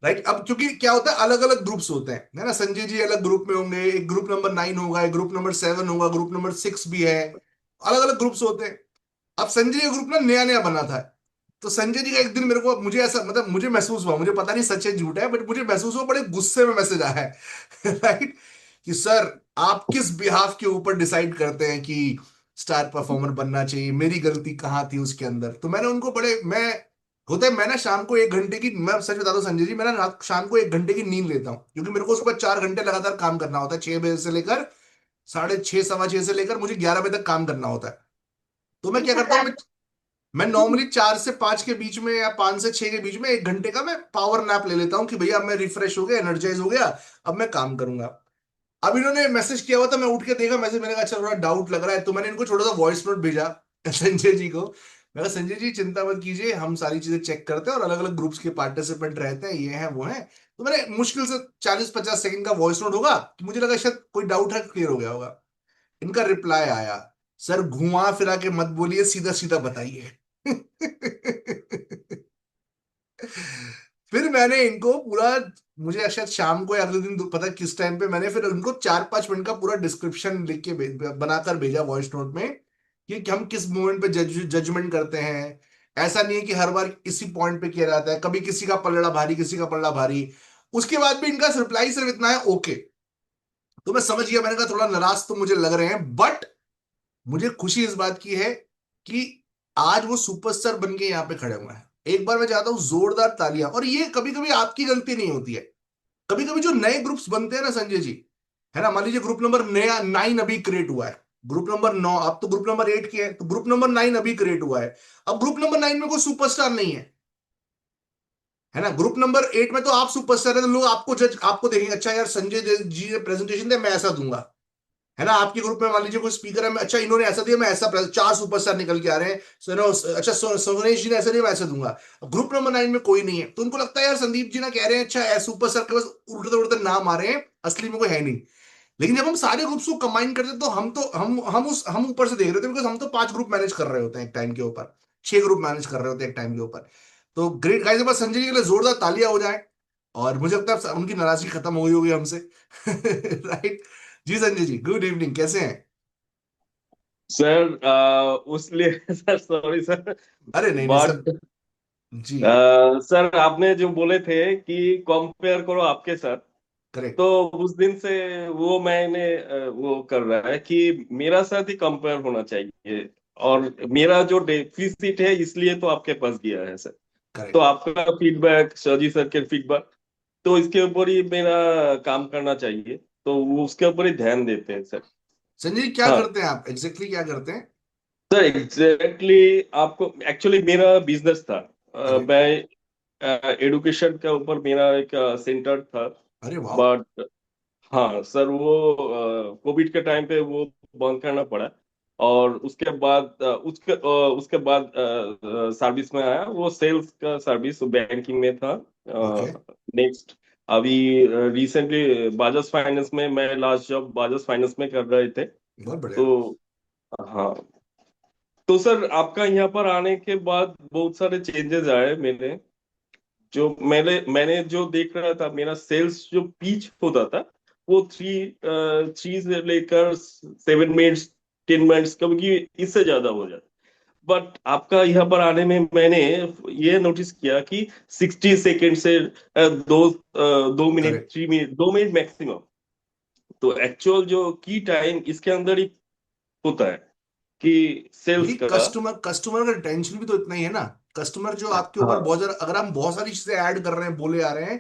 राइट। अब क्योंकि क्या होता है, अलग अलग ग्रुप्स होते हैं, है ना। संजय जी अलग ग्रुप में होंगे, एक ग्रुप नंबर 9 होगा, एक ग्रुप नंबर 7 होगा, ग्रुप नंबर 6 भी है, अलग अलग ग्रुप्स होते हैं। अब संजय का ग्रुप ना नया नया बना था, तो संजय जी का एक दिन मेरे को, मुझे ऐसा मतलब मुझे महसूस हुआ, मुझे पता नहीं सच है झूठ है, बट मुझे महसूस हुआ, बड़े गुस्से में मैसेज आया है राइट, कि सर आप किस बिहाफ के ऊपर डिसाइड करते हैं कि स्टार परफॉर्मर बनना चाहिए, मेरी गलती कहाँ थी उसके अंदर। तो मैंने उनको बड़े, मैं होता है, मैं ना शाम को 1 घंटे की, मैं सच बता दूं संजय जी, मैं ना रात शाम को 1 घंटे की नींद लेता हूँ, क्योंकि मेरे को उसके बाद 4 घंटे लगातार काम करना होता है, 6 बजे से लेकर 6:30 6:15 से लेकर मुझे 11 बजे तक काम करना होता है। तो मैं क्या करता हूँ, मैं नॉर्मली 4 से 5 के बीच में या 5 से 6 के बीच में 1 घंटे का मैं पावर नैप ले लेता हूँ, कि भैया अब मैं रिफ्रेश हो गया, एनर्जाइज हो गया, अब मैं काम करूंगा। अब इन्होंने मैसेज किया हुआ था, मैं उठ के देखा मैसेज, मैंने कहा अच्छा थोड़ा डाउट लग रहा है, तो मैंने इनको छोटा सा वॉइस नोट भेजा संजय जी को। मैं कहा संजय जी चिंता मत कीजिए, हम सारी चीजें चेक करते हैं और अलग अलग ग्रुप्स के पार्टिसिपेंट रहते हैं, ये हैं वो हैं। तो मैंने मुश्किल से 40 50 सेकंड का वॉइस नोट होगा, कि मुझे लगा शायद कोई डाउट है, क्लियर हो गया होगा। इनका रिप्लाई आया, सर घुमा फिरा के मत बोलिए, सीधा सीधा बताइए फिर मैंने इनको पूरा, मुझे शायद शाम को या अगले दिन पता किस टाइम पे, मैंने फिर उनको 4 5 मिनट का पूरा डिस्क्रिप्शन लिख के बनाकर भेजा वॉइस नोट में, कि हम किस मोमेंट पे जजमेंट करते हैं। ऐसा नहीं है कि हर बार इसी पॉइंट पे किया जाता है, कभी किसी का पलड़ा भारी, किसी का पलड़ा भारी। उसके बाद भी इनका रिप्लाई सिर्फ इतना है, ओके। तो मैं समझ गया, मैंने कहा थोड़ा नाराज तो मुझे लग रहे हैं, बट मुझे खुशी इस बात की है कि आज वो सुपरस्टार बन के यहाँ पे खड़े हुए हैं। एक बार मैं चाहता हूं जोरदार तालियां, और ये कभी कभी आपकी गलती नहीं होती है। कभी कभी जो नए ग्रुप्स बनते हैं ना संजय जी, है ना, मान लीजिए ग्रुप नंबर नया 9 अभी क्रिएट हुआ है, ग्रुप नंबर 9, आप तो ग्रुप नंबर 8 के हैं, तो ग्रुप नंबर 9 अभी क्रिएट हुआ है। अब ग्रुप नंबर 9 में कोई सुपरस्टार नहीं है ना। ग्रुप नंबर 8 में तो आप सुपरस्टार है, तो लोग आपको जज, आपको देखेंगे, अच्छा यार संजय जी ने प्रेजेंटेशन दिया, मैं ऐसा दूंगा, है ना। आपके ग्रुप में मान लीजिए कोई स्पीकर है, अच्छा इन्होंने ऐसा दिया, मैं ऐसा 4 सुपरस्टार निकल के आ रहे हैं, सुनो, अच्छा सोनेश जी ने ऐसा दिया, मैं ऐसा दूंगा। ग्रुप नंबर 9 में कोई नहीं है, तो उनको लगता है यार संदीप जी ना कह रहे हैं, अच्छा सुपरस्टार के बस उल्टे उल्टे नाम आ रहे हैं, असली में कोई है नहीं। लेकिन जब हम सारे ग्रुप्स को कंबाइन करते हैं, तो हम ऊपर से देख रहे होते हैं, बिकॉज हम तो 5 ग्रुप मैनेज कर रहे होते हैं एक टाइम के ऊपर, 6 ग्रुप मैनेज कर रहे होते हैं एक टाइम के ऊपर। तो ग्रेट गाइस, बस संजय जी के लिए जोरदार तालियां हो जाए, और मुझे लगता है उनकी नाराजगी खत्म हो गई होगी हमसे राइट। जी संजय जी, गुड इवनिंग, कैसे हैं? सर उस लिए सर सॉरी सर, अरे नहीं नहीं सर। But ji. सर आपने जो बोले थे कि कंपेयर करो आपके साथ, करेक्ट। तो उस दिन से वो मैंने वो कर रहा है कि मेरा साथ ही कंपेयर होना चाहिए, और मेरा जो डेफिसिट है इसलिए तो आपके पास गया है सर। तो करेक्ट। आपका फीडबैक, सरजी सर के फीडबैक, तो इसके ऊपर ही मेरा काम करना चाहिए, तो वो उसके ऊपर ही ध्यान देते हैं सर। संजय जी क्या हाँ करते हैं आप, एग्जैक्टली क्या करते हैं? सर, एग्जैक्टली आपको एक्चुअली मेरा बिजनेस था, करेक्ट। मैं एडुकेशन के ऊपर मेरा एक सेंटर था। अरे वाह। बट हाँ सर, वो कोविड के टाइम पे वो बंद करना पड़ा, और उसके बाद उसके बाद सर्विस में आया, वो सेल्स का सर्विस बैंकिंग में था। ओके। नेक्स्ट अभी रिसेंटली बाजाज फाइनेंस में, मैं लास्ट जॉब बाजाज फाइनेंस में कर रहे थे। बहुत बढ़िया। तो हाँ, तो सर आपका यहाँ पर आने के बाद बहुत सारे चेंजेस आए मेरे, जो मैंने जो देख रहा था, मेरा सेल्स जो पीच होता था वो थ्री से लेकर 7 मिनट्स, 10 मिनट्स, कभी इससे ज्यादा हो जाता। बट आपका यहाँ पर आने में मैंने ये नोटिस किया कि 60 सेकेंड से 2 minute, correct. 3 minute, 2 minute maximum, तो एक्चुअल जो की टाइम इसके अंदर ही होता है कि सेल्स भाई का। कस्टमर का टेंशन भी तो इतना ही है ना। कस्टमर जो आपके ऊपर हाँ बहुत ज्यादा, अगर हम बहुत सारी चीजें ऐड कर रहे हैं, बोले आ रहे हैं,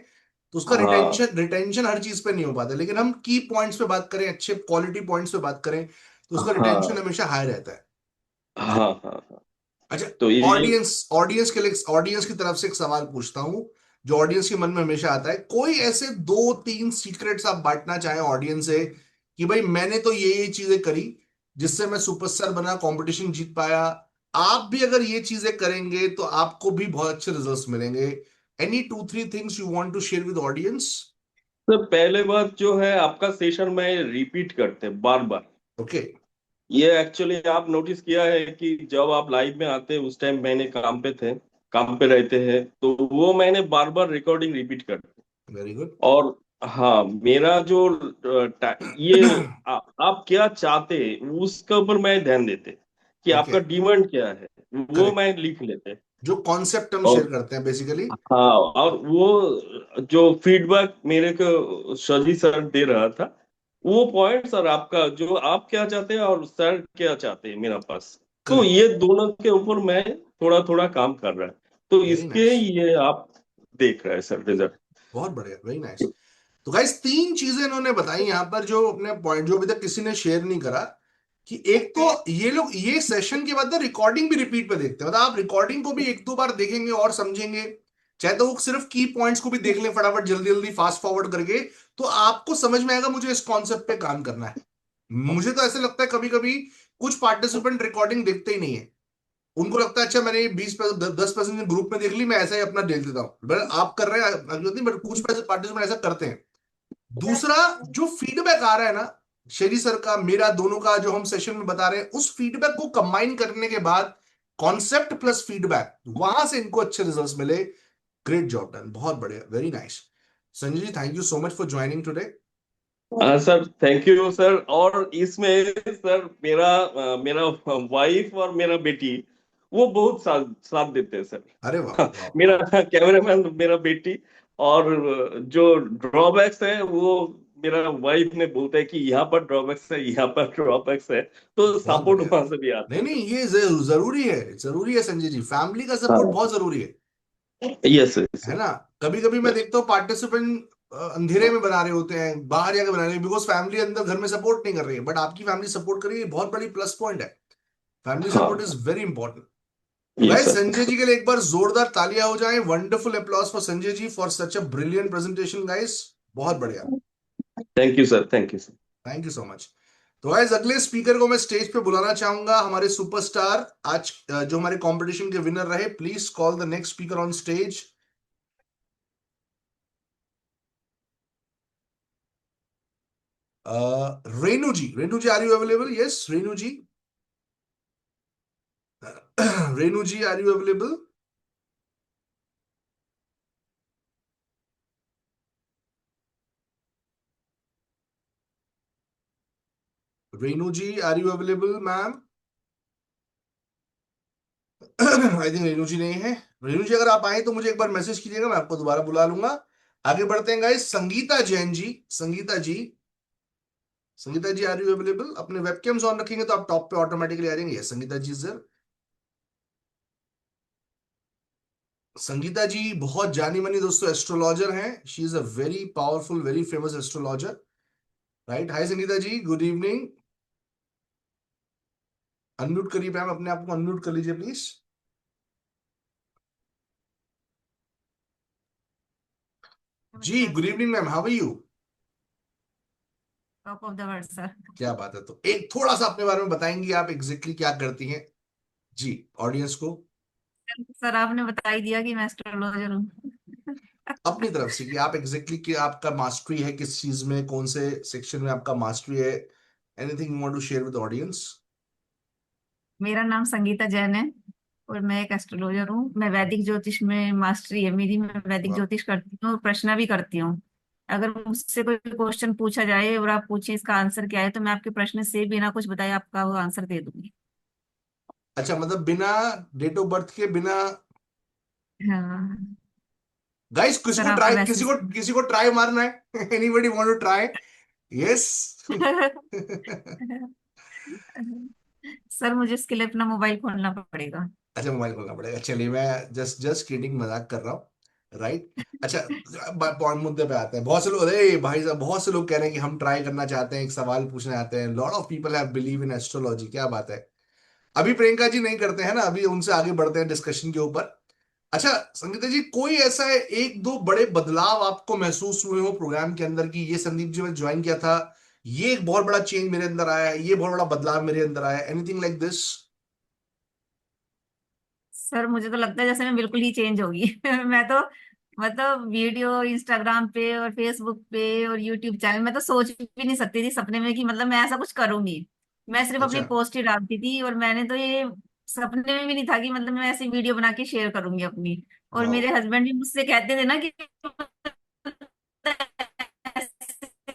तो उसका हाँ रिटेंशन हर चीज पे नहीं हो पाता, लेकिन हम की पॉइंट्स पे बात करें, अच्छे क्वालिटी पॉइंट्स पे बात करें, तो उसका रिटेंशन हाँ हमेशा हाई रहता है। हाँ जी। हाँ हाँ। अच्छा, तो ये ऑडियंस ऑडियंस के लिए, ऑडियंस की तरफ से एक सवाल पूछता हूँ, जो ऑडियंस के मन में हमेशा आता है, कोई ऐसे 2 3 सीक्रेट्स आप बांटना चाहें ऑडियंस से, कि भाई मैंने तो ये चीजें करी जिससे मैं सुपरस्टार बना, कंपटीशन जीत पाया, आप भी अगर ये चीजें करेंगे तो आपको भी बहुत अच्छे रिजल्ट्स मिलेंगे। Any 2 3 things you want to share with audience? तो पहले बात जो है, आपका सेशन में रिपीट करते हैं बार बार। ओके। ये एक्चुअली आप नोटिस किया है कि जब आप लाइव में आते हैं उस टाइम मैंने काम पे थे, काम पे रहते हैं, तो वो मैंने बार बार रिकॉर्डिंग रिपीट करते वेरी गुड। और हाँ, मेरा जो आप क्या चाहते हैं उसके ऊपर मैं ध्यान देते कि ओके, आपका डिमांड क्या है, वो करेक्ट। मैं लिख लेते। जो कॉन्सेप्ट हम शेयर और करते हैं बेसिकली। हाँ, और वो जो फीडबैक मेरे को सजी सर दे रहा था, वो पॉइंट सर आपका जो आप क्या चाहते हैं और सर क्या चाहते हैं मेरा पास, तो करेक्ट। ये दोनों के ऊपर मैं थोड़ा थोड़ा काम कर रहा है, तो वेरी इसके नाइस। ये आप देख रहे हैं सर रिजल्ट। बहुत बढ़िया, वेरी नाइस। तो गाइस तीन चीजें इन्होंने बताई यहाँ पर, जो अपने पॉइंट जो अभी तक किसी ने शेयर नहीं करा। कि एक तो ये लोग ये सेशन के बाद ना रिकॉर्डिंग भी रिपीट पे देखते हैं, मतलब आप रिकॉर्डिंग को भी एक दो बार देखेंगे और समझेंगे। चाहे तो वो सिर्फ की पॉइंट्स को भी देख लें फटाफट जल्दी जल्दी फास्ट फॉरवर्ड करके, तो आपको समझ में आएगा मुझे इस कॉन्सेप्ट पे काम करना है। मुझे तो ऐसे लगता है कभी कभी कुछ पार्टिसिपेंट रिकॉर्डिंग देखते ही नहीं है। उनको लगता है अच्छा मैंने ये 10% ग्रुप में देख ली, मैं ऐसा ही अपना देख देता हूँ, बट आप कर रहे हैं, बट कुछ पैसे पार्टिसिपेंट ऐसा करते हैं। दूसरा, जो फीडबैक आ रहा है ना, शेरी सर का मेरा दोनों का जो हम सेशन में बता रहे हैं, उस फीडबैक को कंबाइन करने के बाद कॉन्सेप्ट प्लस फीडबैक, वहां से इनको अच्छे रिजल्ट्स मिले। ग्रेट जॉब डन, बहुत बढ़िया, very nice. Sanjay ji, thank you so much for joining today. हाँ सर, थैंक यू सर। और इसमें सर मेरा वाइफ और मेरा बेटी वो बहुत साथ साथ देते हैं सर। अरे वाह वाह मेरा वाह। कैमरामैन मेरा बेटी। और जो ड्रॉबैक्स है वो मेरा वाइफ ने बोलता है कि यहाँ पर ड्रॉबैक्स है, यहाँ पर ड्रॉबैक्स है, तो बहुत सपोर्ट बढ़िया। वहां से भी आता नहीं है नहीं, सर। ये जरूरी है, जरूरी है संजय जी, फैमिली का सपोर्ट हाँ, बहुत जरूरी है। यस है सर। ना। कभी कभी मैं देखता हूँ पार्टिसिपेंट अंधेरे में बना रहे होते हैं, बाहर जाके बना रहे हैं, बिकॉज फैमिली अंदर घर में सपोर्ट नहीं कर रही है, बट आपकी फैमिली सपोर्ट कर रही है, बहुत बड़ी प्लस पॉइंट है। फैमिली सपोर्ट हाँ, इज वेरी इंपॉर्टेंट। तो yes guys sir. Sanjay ji के लिए एक बार जोरदार तालियां हो जाएं, wonderful applause for Sanjay ji for such a brilliant presentation guys. बहुत बढ़िया। Thank you sir, thank you sir. Thank you so much. तो गाइस अगले स्पीकर को मैं स्टेज पे बुलाना चाहूंगा, हमारे सुपरस्टार आज जो हमारे कंपटीशन के विनर रहे। Please call the next speaker on stage. Renu ji, Renu ji are you available? Yes Renu ji. Renu ji are you available? Renu ji are you available ma'am? I think Renu ji नहीं है। रेनू जी अगर आप आए तो मुझे एक बार मैसेज कीजिएगा, मैं आपको दोबारा बुला लूंगा। आगे बढ़ते हैं guys, Sangeeta Jain ji. Sangeeta ji, Sangeeta ji are you available? अपने वेबकैम्स ऑन रखेंगे तो आप टॉप पे ऑटोमेटिकली आ जाएंगे। संगीता जी सर। संगीता जी बहुत जानी मानी दोस्तों एस्ट्रोलॉजर हैं, she is a very powerful very famous astrologer. Right, hi Sangeeta ji, good evening. Unmute करिए मैम, अपने आप को अनम्यूट कर लीजिए प्लीज। जी नमस्कार good sir. Evening ma'am, how are you? Top of the world sir. क्या बात है, तो एक थोड़ा सा अपने बारे में बताएंगी आप एग्जैक्टली क्या करती हैं जी ऑडियंस को? सर आपने बता ही दिया कि मैं एस्ट्रोलॉजर हूँ। अपनी तरफ से कि आप एग्जैक्टली कि आपका मास्टरी है किस चीज में, कौन से सेक्शन में आपका मास्टरी है, anything you want to share with audience? मेरा नाम संगीता जैन है और मैं एक एस्ट्रोलॉजर हूँ। मैं वैदिक ज्योतिष में मास्टरी है मेरी। मैं वैदिक वाह। ज्योतिष करती हूँ और प्रश्न भी करती हूँ। अगर मुझसे कोई क्वेश्चन पूछा जाए और आप पूछे इसका आंसर क्या है, तो मैं आपके प्रश्न से बिना कुछ बताए आपका वो आंसर दे दूंगी। अच्छा, मतलब बिना डेट ऑफ बर्थ के, बिना। हाँ गाइस किसी सर, को आप ट्राई, वैसे किसी को ट्राई मारना है? Anybody want to try? Yes. Sir मुझे इसके लिए अपना मोबाइल खोलना पड़ेगा। अच्छा, मोबाइल खोलना पड़ेगा, चलिए मैं जस्ट जस्ट किडिंग, मजाक कर रहा हूँ। राइट। अच्छा, पॉइंट मुद्दे पे आते हैं। बहुत से लोग, अरे भाई साहब, बहुत से लोग कह रहे हैं कि हम ट्राई करना चाहते हैं, एक सवाल पूछने आते हैं। Lot of people have believe in astrology, क्या बात है। अभी प्रियंका जी नहीं करते हैं ना, अभी उनसे आगे बढ़ते हैं डिस्कशन के ऊपर। अच्छा संगीता जी, कोई ऐसा है एक दो बड़े बदलाव आपको महसूस हुए हो प्रोग्राम के अंदर, कि ये संदीप जी मैं ज्वाइन किया था, ये एक बहुत बड़ा चेंज मेरे अंदर आया है, ये बहुत बड़ा बदलाव मेरे अंदर आया है, एनीथिंग लाइक दिस? सर मुझे तो लगता है जैसे मैं बिल्कुल ही चेंज होगी। मैं तो मतलब वीडियो इंस्टाग्राम पे और फेसबुक पे और यूट्यूब चैनल, मैं तो सोच भी नहीं सकती थी सपने में कि मतलब मैं ऐसा कुछ करूंगी। मैं सिर्फ अपनी अच्छा। पोस्ट ही डालती थी और मैंने तो ये सपने में भी नहीं था कि मतलब मैं ऐसी वीडियो बना के शेयर करूंगी अपनी। और वाह। मेरे हस्बैंड भी मुझसे कहते थे ना कि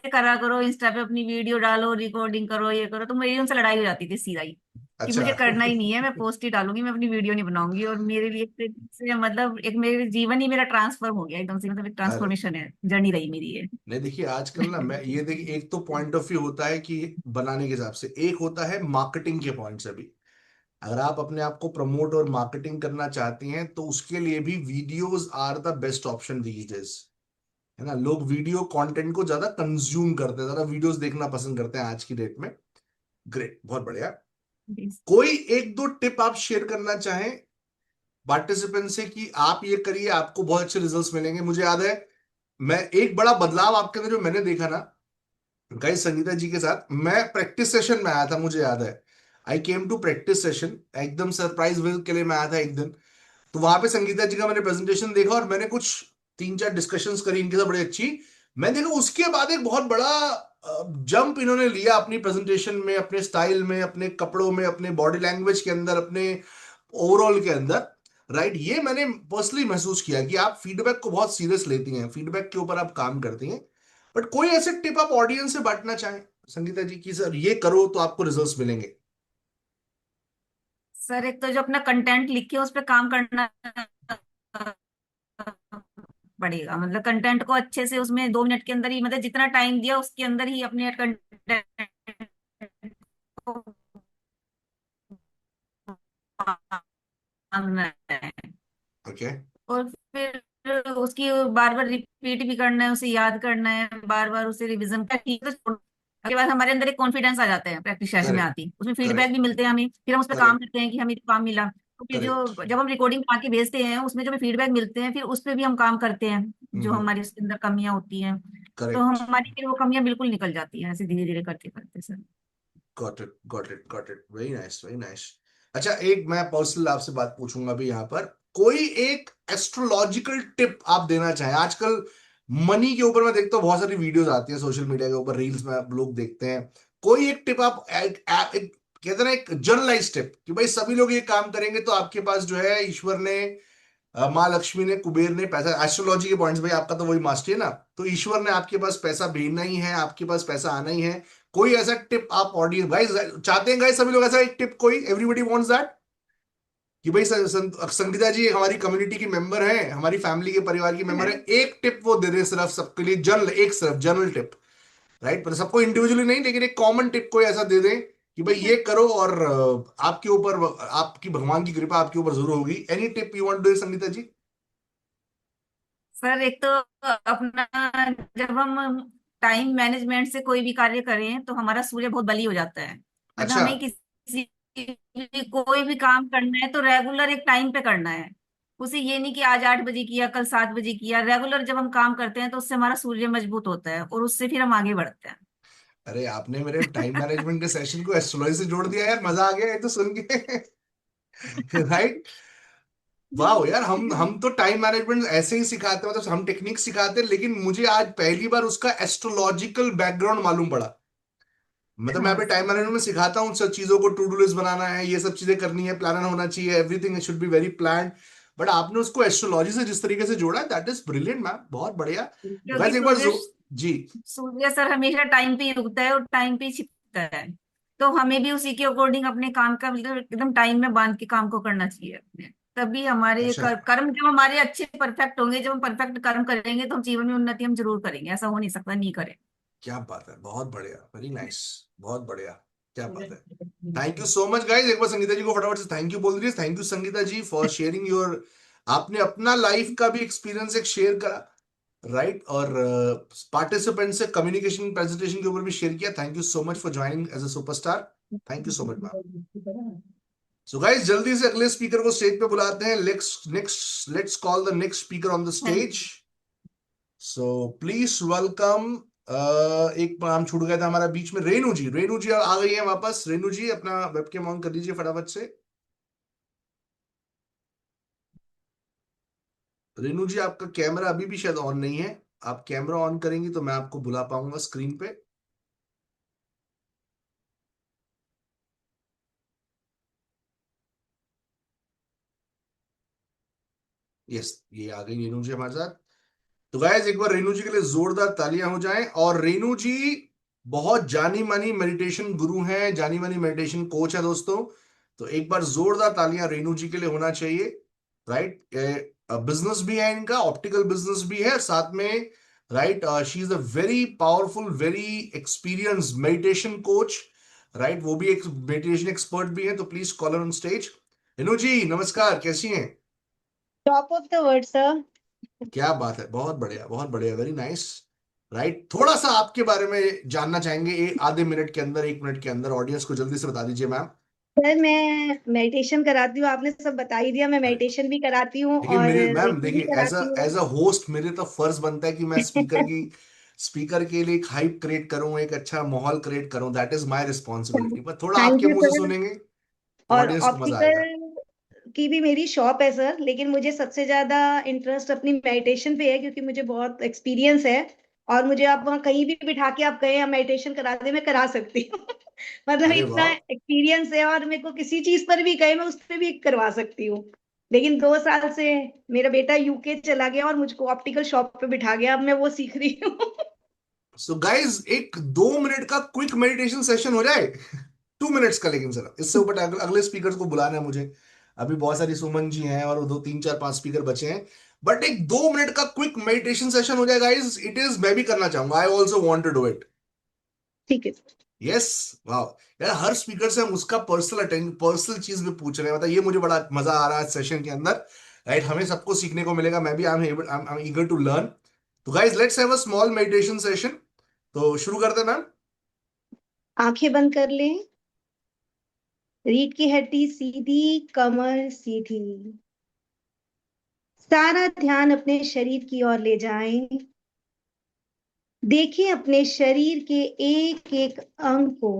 करा करो, इंस्टा पे अपनी वीडियो डालो, रिकॉर्डिंग करो, ये करो। तो मेरी उनसे लड़ाई हो जाती थी सीधा ही कि अच्छा। मुझे करना ही नहीं है, मैं पोस्ट ही डालूंगी, मैं अपनी वीडियो नहीं बनाऊंगी। और मेरे लिए से मतलब एक मेरे जीवन ही मेरा ट्रांसफॉर्म हो गया एकदम से, मतलब एक अरे ट्रांसफॉर्मेशन है, जर्नी रही मेरी ये। नहीं, देखिए आजकल ना, मैं ये देखिए, एक तो पॉइंट ऑफ व्यू होता है कि बनाने के हिसाब से, एक होता है मार्केटिंग के पॉइंट से भी। अगर आप अपने आप को प्रमोट और मार्केटिंग करना चाहती हैं तो उसके लिए भी videos are the best option these days, है ना। लोग वीडियो कंटेंट को ज्यादा कंज्यूम करते हैं, ज्यादा वीडियोस देखना पसंद करते हैं आज की डेट में। ग्रेट, बहुत बढ़िया। कोई एक दो टिप आप शेयर करना चाहें पार्टिसिपेंट से कि आप ये करिए, आपको बहुत अच्छे रिजल्ट्स मिलेंगे। मुझे याद है, मैं एक बड़ा बदलाव आपके अंदर जो मैंने देखा ना गाइस, संगीता जी के साथ मैं प्रैक्टिस सेशन में आया था, मुझे याद है। आई केम टू प्रैक्टिस सेशन, एकदम सरप्राइज विजिट के लिए मैं आया था एक दिन। तो वहां पे संगीता जी का मैंने प्रेजेंटेशन देखा और मैंने कुछ तीन चार डिस्कशंस करी इनके साथ, बड़ी अच्छी। मैं देखा उसके बाद एक बहुत बड़ा जंप इन्होंने लिया अपनी प्रेजेंटेशन में, अपने स्टाइल में, अपने कपड़ों में, अपने बॉडी लैंग्वेज के अंदर, अपने ओवरऑल के अंदर। राइट, ये मैंने पर्सनली महसूस किया कि आप फीडबैक को बहुत सीरियस लेती हैं, फीडबैक के ऊपर आप काम करती हैं। बट कोई ऐसे टिप आप ऑडियंस से बांटना चाहें संगीता जी की, सर ये करो तो आपको रिजल्ट्स मिलेंगे? सर एक तो जो अपना कंटेंट लिखे उस पर काम करना पड़ेगा, मतलब कंटेंट को अच्छे से उसमें 2 मिनट के अंदर ही, मतलब जितना टाइम दिया उसके अंदर ही अपने कंटेंट को पाना है। ओके। और फिर उसकी बार बार रिपीट भी करना है, उसे याद करना है, बार बार उसे रिवीजन का ठीक है। तो उसके बाद हमारे अंदर एक कॉन्फिडेंस आ जाता है, प्रैक्टिस सेशन में करेक्ट, आती, उसमें फीडबैक भी करेक्ट, मिलते हैं हमें, फिर हम उस पर काम करेक्ट, करते हैं कि हमें काम मिला। तो फिर करेक्ट, जो जब हम रिकॉर्डिंग बना के भेजते हैं उसमें जो हमें फीडबैक मिलते हैं, फिर उस पर भी हम काम करते हैं, जो हमारे उसके अंदर कमियां होती हैं। तो करेक्ट। हमारी फिर वो कमियां बिल्कुल निकल जाती हैं, ऐसे धीरे धीरे करते करते sir. Got it, got it, got it, very nice, very nice. अच्छा, एक मैं पर्सनल आपसे बात पूछूंगा अभी यहाँ पर। कोई एक एस्ट्रोलॉजिकल टिप आप देना चाहें? आजकल मनी के ऊपर मैं देखता हूँ बहुत सारी वीडियोस आती हैं सोशल मीडिया के ऊपर, रील्स में आप लोग देखते हैं। कोई एक टिप आप एक कहते हैं ना, एक जनरलाइज टिप कि भाई सभी लोग ये काम करेंगे तो आपके पास जो है ईश्वर ने, माँ लक्ष्मी ने, कुबेर ने पैसा, एस्ट्रोलॉजी के पॉइंट्स, भाई आपका तो वही मास्टर है ना, तो ईश्वर ने आपके पास पैसा भेजना ही है, आपके पास पैसा आना ही है। कोई ऐसा टिप आप ऑडियंस गाइस चाहते हैं, गाइस सभी लोग ऐसा एक टिप, कोई एवरीबॉडी वांट्स दैट कि भाई संगीता जी हमारी कम्युनिटी की मेंबर हैं, हमारी फैमिली के, परिवार की मेंबर है, एक टिप वो दे दे सिर्फ सबके लिए, जनरल, एक सिर्फ जनरल टिप। राइट, पर सबको इंडिविजुअली नहीं, लेकिन एक कॉमन टिप कोई ऐसा दे दें कि भाई ये करो और आपके ऊपर, आपकी भगवान की कृपा आपके ऊपर जरूर होगी। Any tip you want to do Sangeeta ji? Sir एक तो अपना, जब हम टाइम मैनेजमेंट से कोई भी कार्य करें तो हमारा सूर्य बहुत बली हो जाता है। मतलब अच्छा। हमें किसी भी कोई भी काम करना है तो रेगुलर एक टाइम पे करना है। उसे ये नहीं कि आज 8 बजे किया, कल 7 बजे किया। रेगुलर जब हम काम करते हैं तो उससे हमारा सूर्य मजबूत होता है और उससे फिर हम आगे बढ़ते हैं। अरे आपने मेरे टाइम मैनेजमेंट के सेशन को एस्ट्रोलॉजी से जोड़ दिया यार, मजा आ गया ये तो सुन के। राइट। वाह यार, हम तो टाइम मैनेजमेंट ऐसे ही सिखाते हैं, मतलब हम टेक्निक सिखाते हैं, लेकिन मुझे आज पहली बार उसका एस्ट्रोलॉजिकल बैकग्राउंड मालूम पड़ा। मतलब मैं हाँ अभी टाइम मैनेजमेंट में सिखाता हूँ सब चीजों को, टू डू लिस्ट बनाना है, ये सब चीजें करनी है, प्लानर होना चाहिए, everything should be very planned. But आपने उसको एस्ट्रोलॉजी से जिस तरीके से जोड़ा है, दैट इज ब्रिलियंट मैम, बहुत बढ़िया। तो क्योंकि गाइस एक बार सूर्य जी। सूर्य सर हमेशा टाइम पे ही उगता है और टाइम पे ही छिपता है। तो हमें भी उसी के अकॉर्डिंग अपने काम का मतलब एकदम टाइम में बांध के काम को करना चाहिए अपने। तभी हमारे अच्छा, कर्म जब हमारे अच्छे परफेक्ट होंगे, जब हम परफेक्ट कर्म करेंगे तो हम जीवन में उन्नति हम जरूर करेंगे। ऐसा हो नहीं सकता नहीं करें। क्या बात है, बहुत बढ़िया, वेरी नाइस, बहुत बढ़िया, क्या बात है। Thank you so much guys, एक बार संगीता जी को फटाफट से थैंक यू बोल दीजिए। Thank you Sangeeta ji for sharing your, आपने अपना लाइफ का भी एक्सपीरियंस एक शेयर करा, राइट, और पार्टिसिपेंट से कम्युनिकेशन प्रेजेंटेशन के ऊपर भी शेयर किया। Thank you so much for joining as a superstar. Thank you so much ma'am. So guys जल्दी से अगले स्पीकर को स्टेज पे बुलाते हैं। Let's call the next speaker on the stage. So please welcome. एक नाम छूट गया था हमारा बीच में, रेनू जी। रेनू जी आ गई हैं वापस। रेनू जी अपना वेबकैम ऑन कर लीजिए फटाफट से। रेनू जी आपका कैमरा अभी भी शायद ऑन नहीं है, आप कैमरा ऑन करेंगी तो मैं आपको बुला पाऊंगा स्क्रीन पे। यस, ये आ गई रेनू जी हमारे साथ। तो गाइस एक बार रेनू जी के लिए जोरदार तालियां हो जाएं। और रेनू जी बहुत जानी मानी मेडिटेशन गुरु हैं, जानी मानी मेडिटेशन कोच है दोस्तों। तो एक बार जोरदार तालियां रेनू जी के लिए होना चाहिए। राइट, बिजनेस भी है इनका, ऑप्टिकल बिजनेस भी है साथ में। Right, she is a very powerful, very experience meditation coach. Right, वो भी एक मेडिटेशन एक्सपर्ट भी है। तो please call on stage. Renu ji नमस्कार, कैसी हैं? Top of the word sir. क्या बात है, बहुत बढ़िया, बहुत बढ़िया, वेरी नाइस। राइट, थोड़ा सा आपके बारे में जानना चाहेंगे आधे मिनट के अंदर, 1 मिनट के अंदर, ऑडियंस को जल्दी से बता दीजिए मैम। सर मैं मेडिटेशन कराती हूँ, आपने सब बता ही दिया। मैं अरे मेडिटेशन भी कराती हूँ देखिए और मेरे मैम, रेकी भी देखिए एज अ कराती हूँ। एज अ होस्ट मेरे तो फर्ज बनता है कि मैं स्पीकर के लिए एक हाइप क्रिएट करूं, एक अच्छा माहौल क्रिएट करूं। That is my responsibility. पर थोड़ा थैंक आपके यू मुंह से सर। सुनेंगे तो और ऑडियंस को मजा आएगा। ऑप्टिकल की भी मेरी शॉप है सर, लेकिन मुझे सबसे ज्यादा इंटरेस्ट अपनी मेडिटेशन पे है, क्योंकि मुझे बहुत एक्सपीरियंस है। और मुझे आप वहाँ कहीं भी बिठा के आप कहें मेडिटेशन करा दे, मैं करा सकती हूँ। मतलब अरे इतना वाह। एक्सपीरियंस है, और मेरे को किसी चीज पर भी कहे मैं उस पर भी करवा सकती हूँ। लेकिन 2 साल से मेरा बेटा यूके चला गया और मुझको ऑप्टिकल शॉप पे बिठा गया, अब मैं वो सीख रही हूँ। सो गाइज एक 2 मिनट का क्विक मेडिटेशन सेशन हो जाए। 2 मिनट्स का, लेकिन सर इससे ऊपर अगले स्पीकर को बुलाना है मुझे। अभी बहुत सारी सुमन जी हैं और दो तीन चार पांच स्पीकर बचे हैं। बट एक 2 मिनट का क्विक मेडिटेशन सेशन हो जाए गाइज, इट इज, मैं भी करना चाहूंगा। I also want to do it. ठीक है सर। यस। वाह। यार हर स्पीकर से हम उसका पर्सनल चीज भी पूछ रहे हैं, मतलब ये मुझे बड़ा मजा आ रहा है सेशन के अंदर। राइट, हमें सबको सीखने को मिलेगा। मैं भी I am eager to learn. तो guys let's have a small meditation session. तो शुरू करते हैं मैम। आंखें बंद कर लें। रीढ़ की हड्डी सीधी, कमर सीधी। सारा ध्यान अपने शरीर की ओर ले जाएं। देखिए अपने शरीर के एक एक अंग को।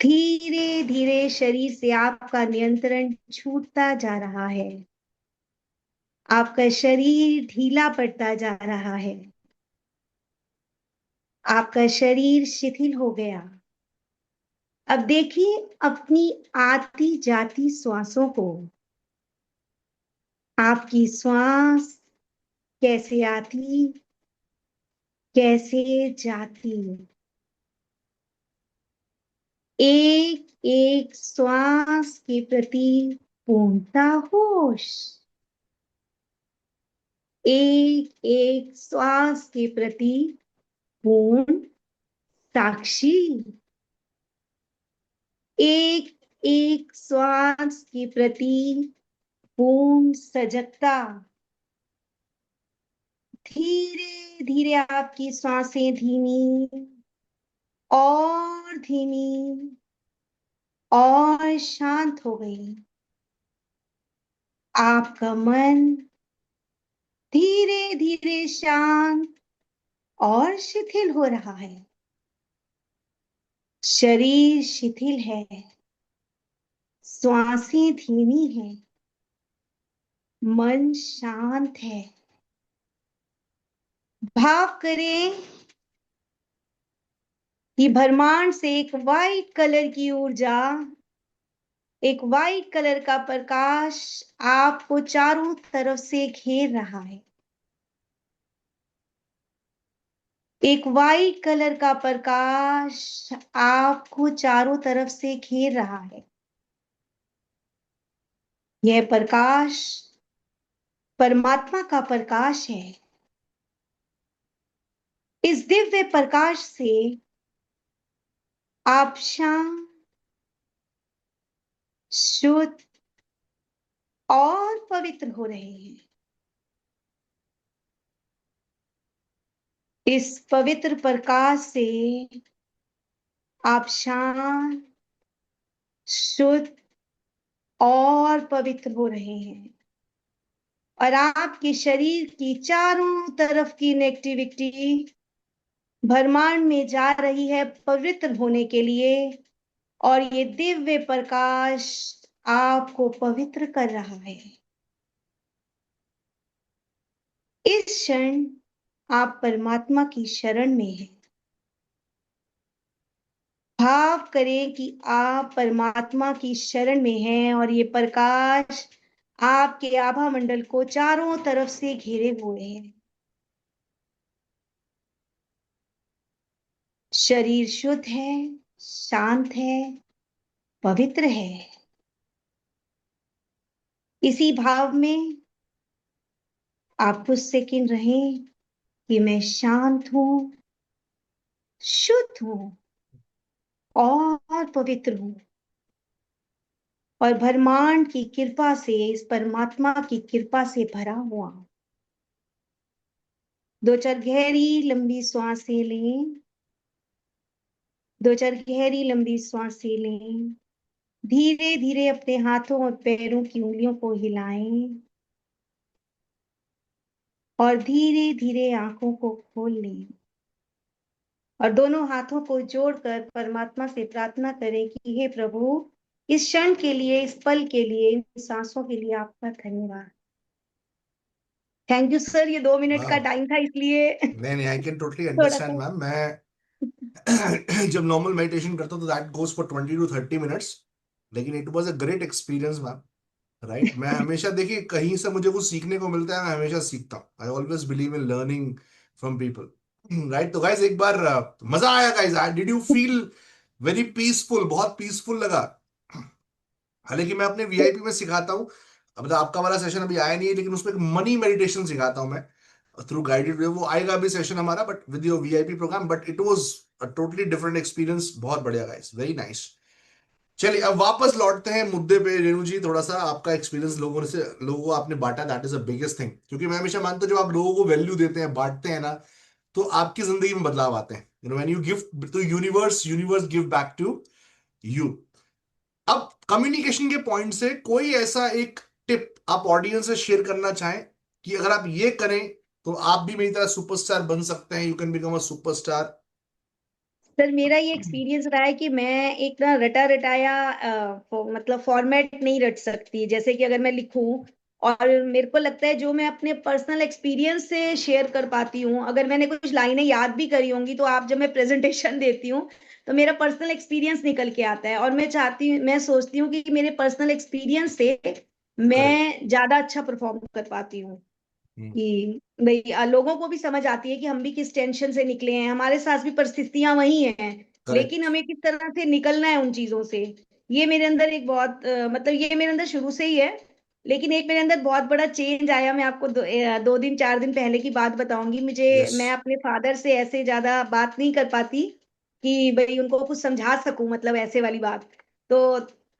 धीरे धीरे शरीर से आपका नियंत्रण छूटता जा रहा है। आपका शरीर ढीला पड़ता जा रहा है। आपका शरीर शिथिल हो गया। अब देखिए अपनी आती जाती श्वासों को। आपकी श्वास कैसे आती, कैसे जाती। एक एक श्वास के प्रति पूर्णता होश। एक एक श्वास के प्रति पूर्ण साक्षी। एक एक श्वास के प्रति पूर्ण सजगता। धीरे धीरे आपकी सांसें धीमी और धीमी और शांत हो गई। आपका मन धीरे धीरे शांत और शिथिल हो रहा है। शरीर शिथिल है। श्वासें धीमी है। मन शांत है। भाव करें कि ब्रह्मांड से एक वाइट कलर की ऊर्जा, एक वाइट कलर का प्रकाश आपको चारों तरफ से घेर रहा है। एक वाइट कलर का प्रकाश आपको चारों तरफ से घेर रहा है। यह प्रकाश परमात्मा का प्रकाश है। इस दिव्य प्रकाश से आप शांत, शुद्ध और पवित्र हो रहे हैं। इस पवित्र प्रकाश से आप शांत, शुद्ध और पवित्र हो रहे हैं। और आपके शरीर की चारों तरफ की नेगेटिविटी ब्रह्मांड में जा रही है पवित्र होने के लिए। और ये दिव्य प्रकाश आपको पवित्र कर रहा है। इस क्षण आप परमात्मा की शरण में हैं। भाव करें कि आप परमात्मा की शरण में हैं और ये प्रकाश आपके आभा मंडल को चारों तरफ से घेरे हुए हैं। शरीर शुद्ध है, शांत है, पवित्र है। इसी भाव में आप कुछ सेकंड रहें कि मैं शांत हूं, शुद्ध हूं और पवित्र हूं, और ब्रह्मांड की कृपा से, इस परमात्मा की कृपा से भरा हुआ हूं। दो चार गहरी लंबी सांसें लें। दो चार गहरी लंबी सांसें लें। धीरे धीरे अपने हाथों और पैरों की उंगलियों को हिलाएं और धीरे धीरे आंखों को खोल लें, और दोनों हाथों को जोड़कर परमात्मा से प्रार्थना करें कि हे प्रभु, इस क्षण के लिए, इस पल के लिए, इन सांसों के लिए आपका धन्यवाद। थैंक यू सर, ये 2 मिनट का वाह, टाइम था इसलिए नहीं नहीं, आई कैन टोटली थोड़ा अंडरस्टैंड सा। मैम। मैं जब नॉर्मल मेडिटेशन करता हूँ तो that goes for 20 to 30 minutes, लेकिन it was a great experience ma'am. Right, मैं हमेशा, देखिए, कहीं से मुझे कुछ सीखने को मिलता है, मैं हमेशा सीखता हूँ। I always believe in learning from people. Right, तो गाइज एक बार मजा आया guys. Did you feel very peaceful? बहुत पीसफुल लगा। हालांकि मैं अपने वीआईपी में सिखाता हूँ, अब मतलब आपका वाला सेशन अभी आया नहीं है, लेकिन उसमें मनी मेडिटेशन सिखाता हूँ मैं थ्रू गाइडेड वे। वो आएगा अभी सेशन हमारा, but with your VIP programme. But it was a totally different experience. बहुत बढ़िया गाइस, वेरी नाइस। चलिए अब वापस लौटते हैं मुद्दे पे। रेणु जी, थोड़ा सा आपका एक्सपीरियंस लोगों को आपने बांटा, that is the biggest thing. क्योंकि मैं हमेशा मानता हूँ जब आप लोगों को वैल्यू देते हैं, बांटते हैं ना, तो आपकी जिंदगी में बदलाव आते हैं। When you give to universe, universe give back to you. अब कम्युनिकेशन के पॉइंट से कोई ऐसा एक टिप आप ऑडियंस से शेयर करना चाहें कि अगर आप ये करें तो आप भी मेरी तरह सुपरस्टार बन सकते हैं, you can become a superstar. Sir, मेरा ये एक्सपीरियंस रहा है कि मैं एक ना रटा रटाया मतलब फॉर्मेट नहीं रट सकती। जैसे कि अगर मैं लिखूं, और मेरे को लगता है जो मैं अपने पर्सनल एक्सपीरियंस से शेयर कर पाती हूँ, अगर मैंने कुछ लाइनें याद भी करी होंगी तो आप, जब मैं प्रेजेंटेशन देती हूँ तो मेरा पर्सनल एक्सपीरियंस निकल के आता है, और मैं सोचती हूँ कि मेरे पर्सनल एक्सपीरियंस से करेक्ट। मैं ज्यादा अच्छा परफॉर्म कर पाती हूँ। कि भाई लोगों को भी समझ आती है कि हम भी किस टेंशन से निकले हैं, हमारे साथ भी परिस्थितियां वही हैं, लेकिन करेक्ट। हमें किस तरह से निकलना है उन चीजों से। ये मेरे अंदर एक बहुत मतलब ये मेरे अंदर शुरू से ही है। लेकिन एक मेरे अंदर बहुत बड़ा चेंज आया। मैं आपको 2 दिन 4 दिन पहले की बात बताऊंगी। यस। मैं अपने फादर से ऐसे ज्यादा बात नहीं कर पाती कि भाई उनको कुछ समझा सकूं, मतलब ऐसे वाली बात। तो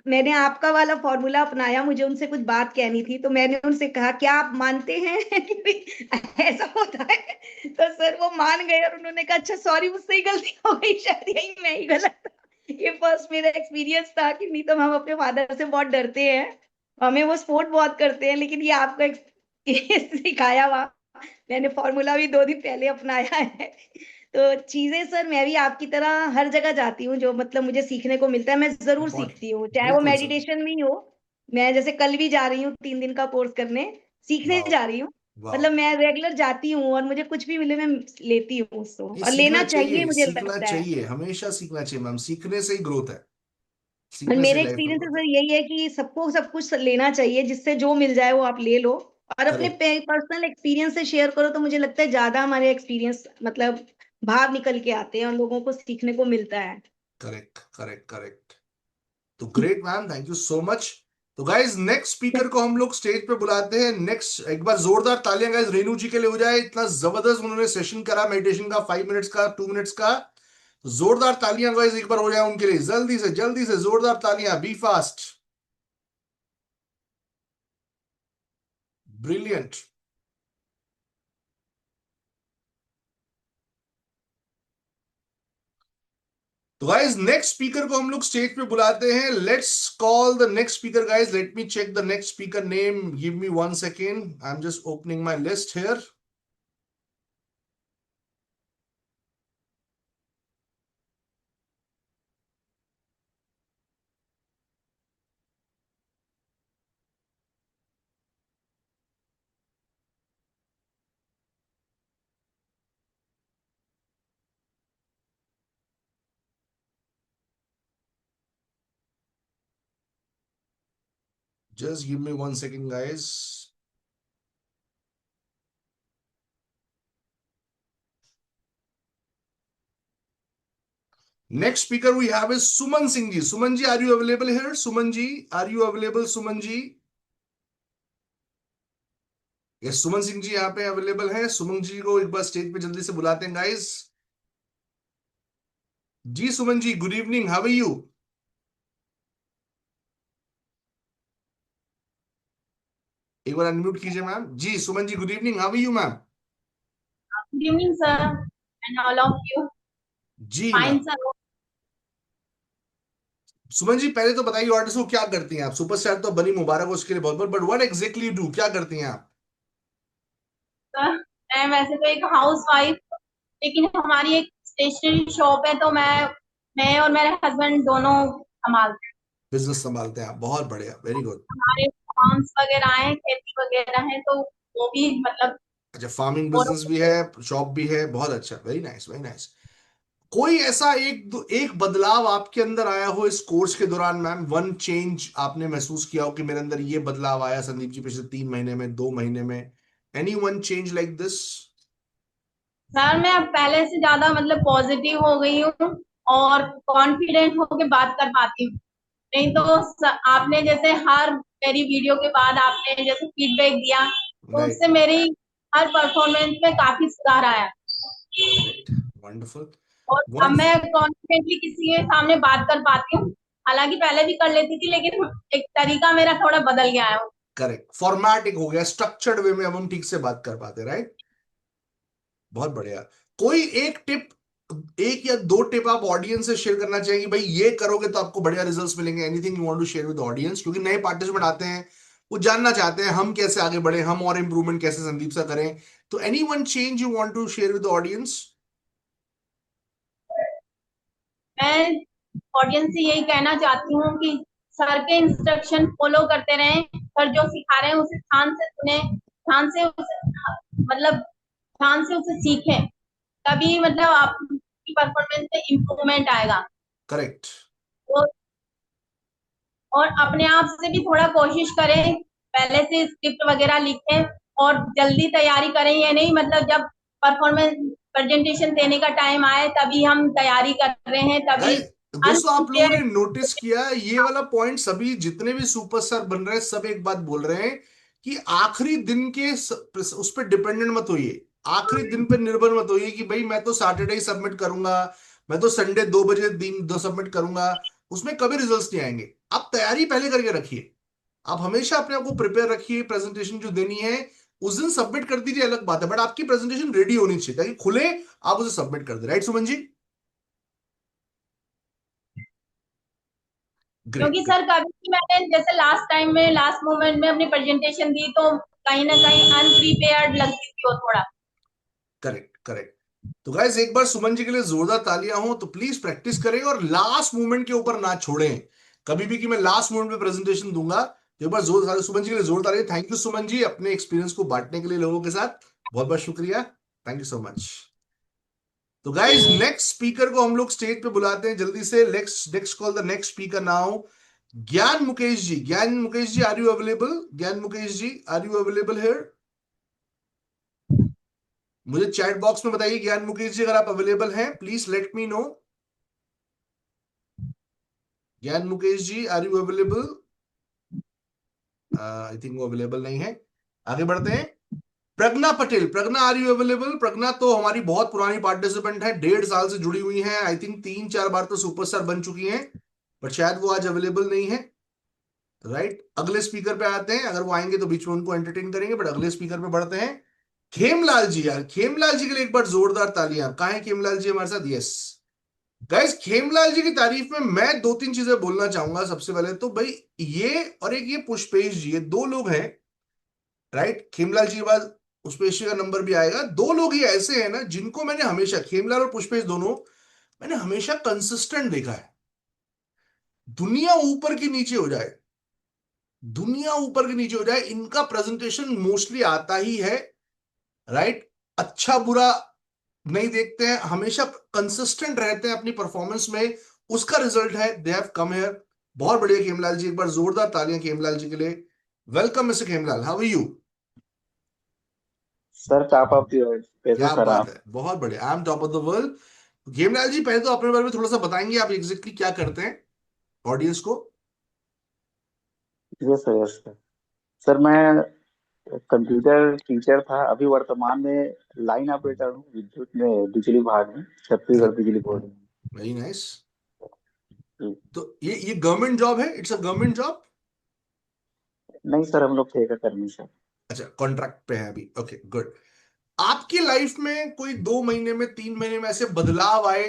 मैंने आपका वाला फॉर्मूला अपनाया। मुझे उनसे कुछ बात कहनी थी, तो मैंने उनसे कहा, क्या आप मानते हैं कि भी ऐसा होता है? तो सर वो मान गए और उन्होंने कहा, अच्छा सॉरी, मुझसे ही गलती हो गई, शायद यही मैं ही गलत था। ये फर्स्ट मेरा एक्सपीरियंस था कि नहीं तो हम अपने फादर से बहुत डरते हैं, हमें वो सपोर्ट बहुत करते हैं, लेकिन ये आपका ये सिखाया हुआ मैंने फॉर्मूला भी 2 दिन पहले अपनाया है। तो चीजें सर, मैं भी आपकी तरह हर जगह जाती हूँ, जो मतलब मुझे सीखने को मिलता है मैं जरूर बहुत। सीखती हूँ, चाहे वो बिल्कुल सर। मेडिटेशन में ही हो। मैं जैसे कल भी जा रही हूँ 3 दिन का कोर्स करने, सीखने वाह। जा रही हूँ। वाह। मतलब मैं रेगुलर जाती हूँ, और मुझे कुछ भी मिले मैं लेती हूँ उसको, ये और सीखना लेना चाहिए चाहिए, मुझे सीखना लगता है। चाहिए, हमेशा सीखना चाहिए मैम। सीखने से ही ग्रोथ है। और सीखने से मेरे लाइफ में एक्सपीरियंस से ग्रोथ है। सर यही है कि सबको सब कुछ लेना चाहिए, जिससे जो मिल जाए वो आप ले लो, और अपने करेक्ट। पर्सनल एक्सपीरियंस से शेयर करो, तो मुझे लगता है ज्यादा हमारे एक्सपीरियंस मतलब भाव निकल के आते हैं और लोगों को सीखने को मिलता है। करेक्ट। करेक्ट। करेक्ट। तो great ma'am, thank you so much. तो गाइज नेक्स्ट स्पीकर को हम लोग स्टेज पे बुलाते हैं। नेक्स्ट, एक बार जोरदार तालियां गाइज रेनू जी के लिए हो जाए। इतना जबरदस्त उन्होंने सेशन करा मेडिटेशन का, 5 मिनट्स का, 2 मिनट्स का। तो जोरदार तालियां गाइज एक बार हो जाए उनके लिए। जल्दी से जोरदार तालियां, बी फास्ट। ब्रिलियंट। तो गाइज नेक्स्ट स्पीकर को हम लोग स्टेज पे बुलाते हैं। Let's call the next speaker guys. Let me check the next speaker name, give me 1 second, I am just opening my list here. Just give me 1 second, guys. Next speaker we have is Suman Singh ji. Suman ji, are you available here? Suman ji, are you available? Suman ji, yes, सुमन सिंह जी यहाँ पे available है। सुमन जी को एक बार stage पे जल्दी से बुलाते हैं गाइस। जी Suman ji, good evening, how are you? एक बार अनम्यूट कीजिए मैम। जी Suman ji, good evening, how are you ma'am? Good evening, sir, and all of you. जी Fine, ma'am. sir. Suman ji, पहले तो बताइए ऑडियंस को क्या करती हैं आप? सुपरस्टार तो बनी, मुबारक हो उसके लिए बहुत बहुत, but what exactly you do, क्या करती हैं आप? Sir, मैं वैसे तो एक हाउस वाइफ, लेकिन हमारी एक स्टेशनरी शॉप है, तो मैं और मेरे हस्बैंड दोनों संभालते हैं। बिजनेस संभालते हैं आप, बहुत बढ़िया, वेरी गुड। हमारे फार्म्स वगैरह हैं, खेती वगैरह है, तो वो भी मतलब अच्छा, फार्मिंग और बिजनेस भी है, शॉप भी है, बहुत अच्छा, वेरी नाइस वेरी नाइस। कोई ऐसा एक बदलाव आपके अंदर आया हो इस कोर्स के दौरान मैम? वन चेंज आपने महसूस किया हो कि मेरे अंदर ये बदलाव आया संदीप जी पिछले 3 महीने में, 2 महीने में? Any one change like this? Sir मैं अब पहले से ज्यादा मतलब पॉजिटिव हो गई हूँ और कॉन्फिडेंट होके बात कर पाती हूँ। नहीं तो आपने जैसे हर मेरी वीडियो के बाद आपने जैसे फीडबैक दिया, तो राइट, उससे मेरी हर परफॉर्मेंस में काफी सुधार आया राइट, वंडरफुल। और अब मैं कॉन्फिडेंटली किसी के सामने बात कर पाती हूँ। हालांकि पहले भी कर लेती थी, लेकिन एक तरीका मेरा थोड़ा बदल गया है। करेक्ट, फॉर्मेटिक हो गया, स्ट्रक्चर्ड वे में अब हम ठीक से बात कर पाते, राइट? बहुत बढ़िया। कोई एक टिप, एक या दो टिप आप ऑडियंस से शेयर करना चाहेंगे, भाई ये करोगे तो आपको बढ़िया रिजल्ट्स मिलेंगे? Anything you want to share with audience, क्योंकि नए पार्टिसिपेंट आते हैं, वो जानना चाहते हैं हम कैसे आगे बढ़े, हम और इंप्रूवमेंट कैसे संदीप सा करें। तो any one change you want to share with audience? मैं ऑडियंस से यही कहना चाहती हूँ कि सर के इंस्ट्रक्शन फॉलो करते रहें। सर जो सिखा रहे हैं उसे ध्यान से सुने, ध्यान से उसे मतलब ध्यान से उसे सीखें, तभी मतलब आपकी परफॉर्मेंस में इम्प्रूवमेंट आएगा। करेक्ट। और अपने आप से भी थोड़ा कोशिश करें, पहले से स्क्रिप्ट वगैरह लिखें और जल्दी तैयारी करें। ये नहीं मतलब जब परफॉर्मेंस प्रेजेंटेशन देने का टाइम आए तभी हम तैयारी कर रहे हैं, तभी दोस्तों, आप लोगों ने नोटिस किया ये वाला पॉइंट? सभी जितने भी सुपरस्टार बन रहे हैं सब एक बात बोल रहे हैं कि आखिरी दिन के उस पर डिपेंडेंट मत होइए, आखिरी दिन पे निर्भर मत होइए कि भाई मैं तो सैटरडे ही सबमिट करूंगा, मैं तो संडे 2 बजे दिन दो सबमिट करूंगा, उसमें कभी रिजल्ट्स नहीं आएंगे। आप तैयारी पहले करके रखिए, आप हमेशा अपने आप को प्रिपेयर रखिए, प्रेजेंटेशन जो देनी है उस दिन सबमिट कर दीजिए, अलग बात है, बट आपकी प्रेजेंटेशन रेडी होनी चाहिए ताकि खुले आप उसे सबमिट कर दे। राइट सुमन जी? क्योंकि ग्रेट। सर कभी भी मैंने जैसे लास्ट टाइम में लास्ट मोमेंट में अपनी प्रेजेंटेशन दी तो कहीं ना कहीं अनप्रिपेयर्ड लगती थी वो थोड़ा। Correct, correct. तो गाइस एक बार सुमन जी के लिए जोरदार तालियां हो तो प्लीज प्रैक्टिस करें और लास्ट मोमेंट के ऊपर ना छोड़ें कभी भी कि मैं लास्ट मोमेंट पे प्रेजेंटेशन दूंगा। तो एक बार जोर सुमन जी के लिए जोरदार तालियां। थैंक यू सुमन जी अपने एक्सपीरियंस को बांटने के लिए लोगों के साथ, बहुत बहुत शुक्रिया, थैंक यू सो मच। तो गाइस नेक्स्ट स्पीकर को हम लोग स्टेज पे बुलाते हैं जल्दी से। Next call the next speaker now, ज्ञान मुकेश जी। ज्ञान Mukesh ji, are you available? ज्ञान Mukesh ji, are you available here? मुझे चैट बॉक्स में बताइए ज्ञान मुकेश जी अगर आप अवेलेबल हैं, please let me know. Gyan Mukesh ji, are you available? I think वो अवेलेबल नहीं है। आगे बढ़ते हैं। Pragya Patel, Pragya are you available? Pragya तो हमारी बहुत पुरानी पार्टिसिपेंट है, 1.5 साल से जुड़ी हुई हैं, आई थिंक 3-4 बार तो सुपरस्टार बन चुकी हैं, बट शायद वो आज अवेलेबल नहीं है। राइट, अगले स्पीकर पे आते हैं, अगर वो आएंगे तो बीच में उनको एंटरटेन करेंगे, बट अगले स्पीकर पे बढ़ते हैं। खेमलाल जी, यार खेमलाल जी के लिए एक बार जोरदार तालियां। कहाँ है खेमलाल जी हमारे साथ? यस गाइस, खेमलाल जी की तारीफ में मैं 2-3 चीजें बोलना चाहूंगा। सबसे पहले तो भाई ये और एक ये पुष्पेश जी, ये 2 लोग हैं, राइट? खेमलाल जी के बाद पुष्पेश जी का नंबर भी आएगा। 2 लोग ही ऐसे हैं ना जिनको मैंने हमेशा, खेमलाल और पुष्पेश दोनों, मैंने हमेशा कंसिस्टेंट देखा है। दुनिया ऊपर की नीचे हो जाए, दुनिया ऊपर के नीचे हो जाए, इनका प्रेजेंटेशन मोस्टली आता ही है, राइट? अच्छा बुरा नहीं देखते हैं, हमेशा कंसिस्टेंट रहते हैं अपनी परफॉर्मेंस में, उसका रिजल्ट है दे हैव कम हियर। बहुत बढ़िया खेमलाल जी, एक बार जोरदार तालियां खेमलाल जी के लिए। Welcome mister Khemlal, how are you? Sir top of the world, कैसे क्या सर बात आप? है, बहुत बढ़िया, I am top of the world. Khemlal ji, पहले तो अपने बारे में थोड़ा सा बताएंगे, आप एग्जैक्टली क्या करते हैं ऑडियंस को? Yes sir, yes sir. Sir मैं कंप्यूटर टीचर था, अभी वर्तमान में लाइन ऑपरेटर हूँ विद्युत में, बिजली विभाग में, अरे, छत्तीसगढ़ बिजली बोर्ड में। Very nice. जी। तो ये गवर्नमेंट जॉब है, इट्स अ गवर्नमेंट जॉब? नहीं सर, हम लोग ठेका कर्मी सर। अच्छा, कॉन्ट्रैक्ट पे है अभी, ओके गुड। आपकी लाइफ में कोई 2 महीने में, 3 महीने में ऐसे बदलाव आए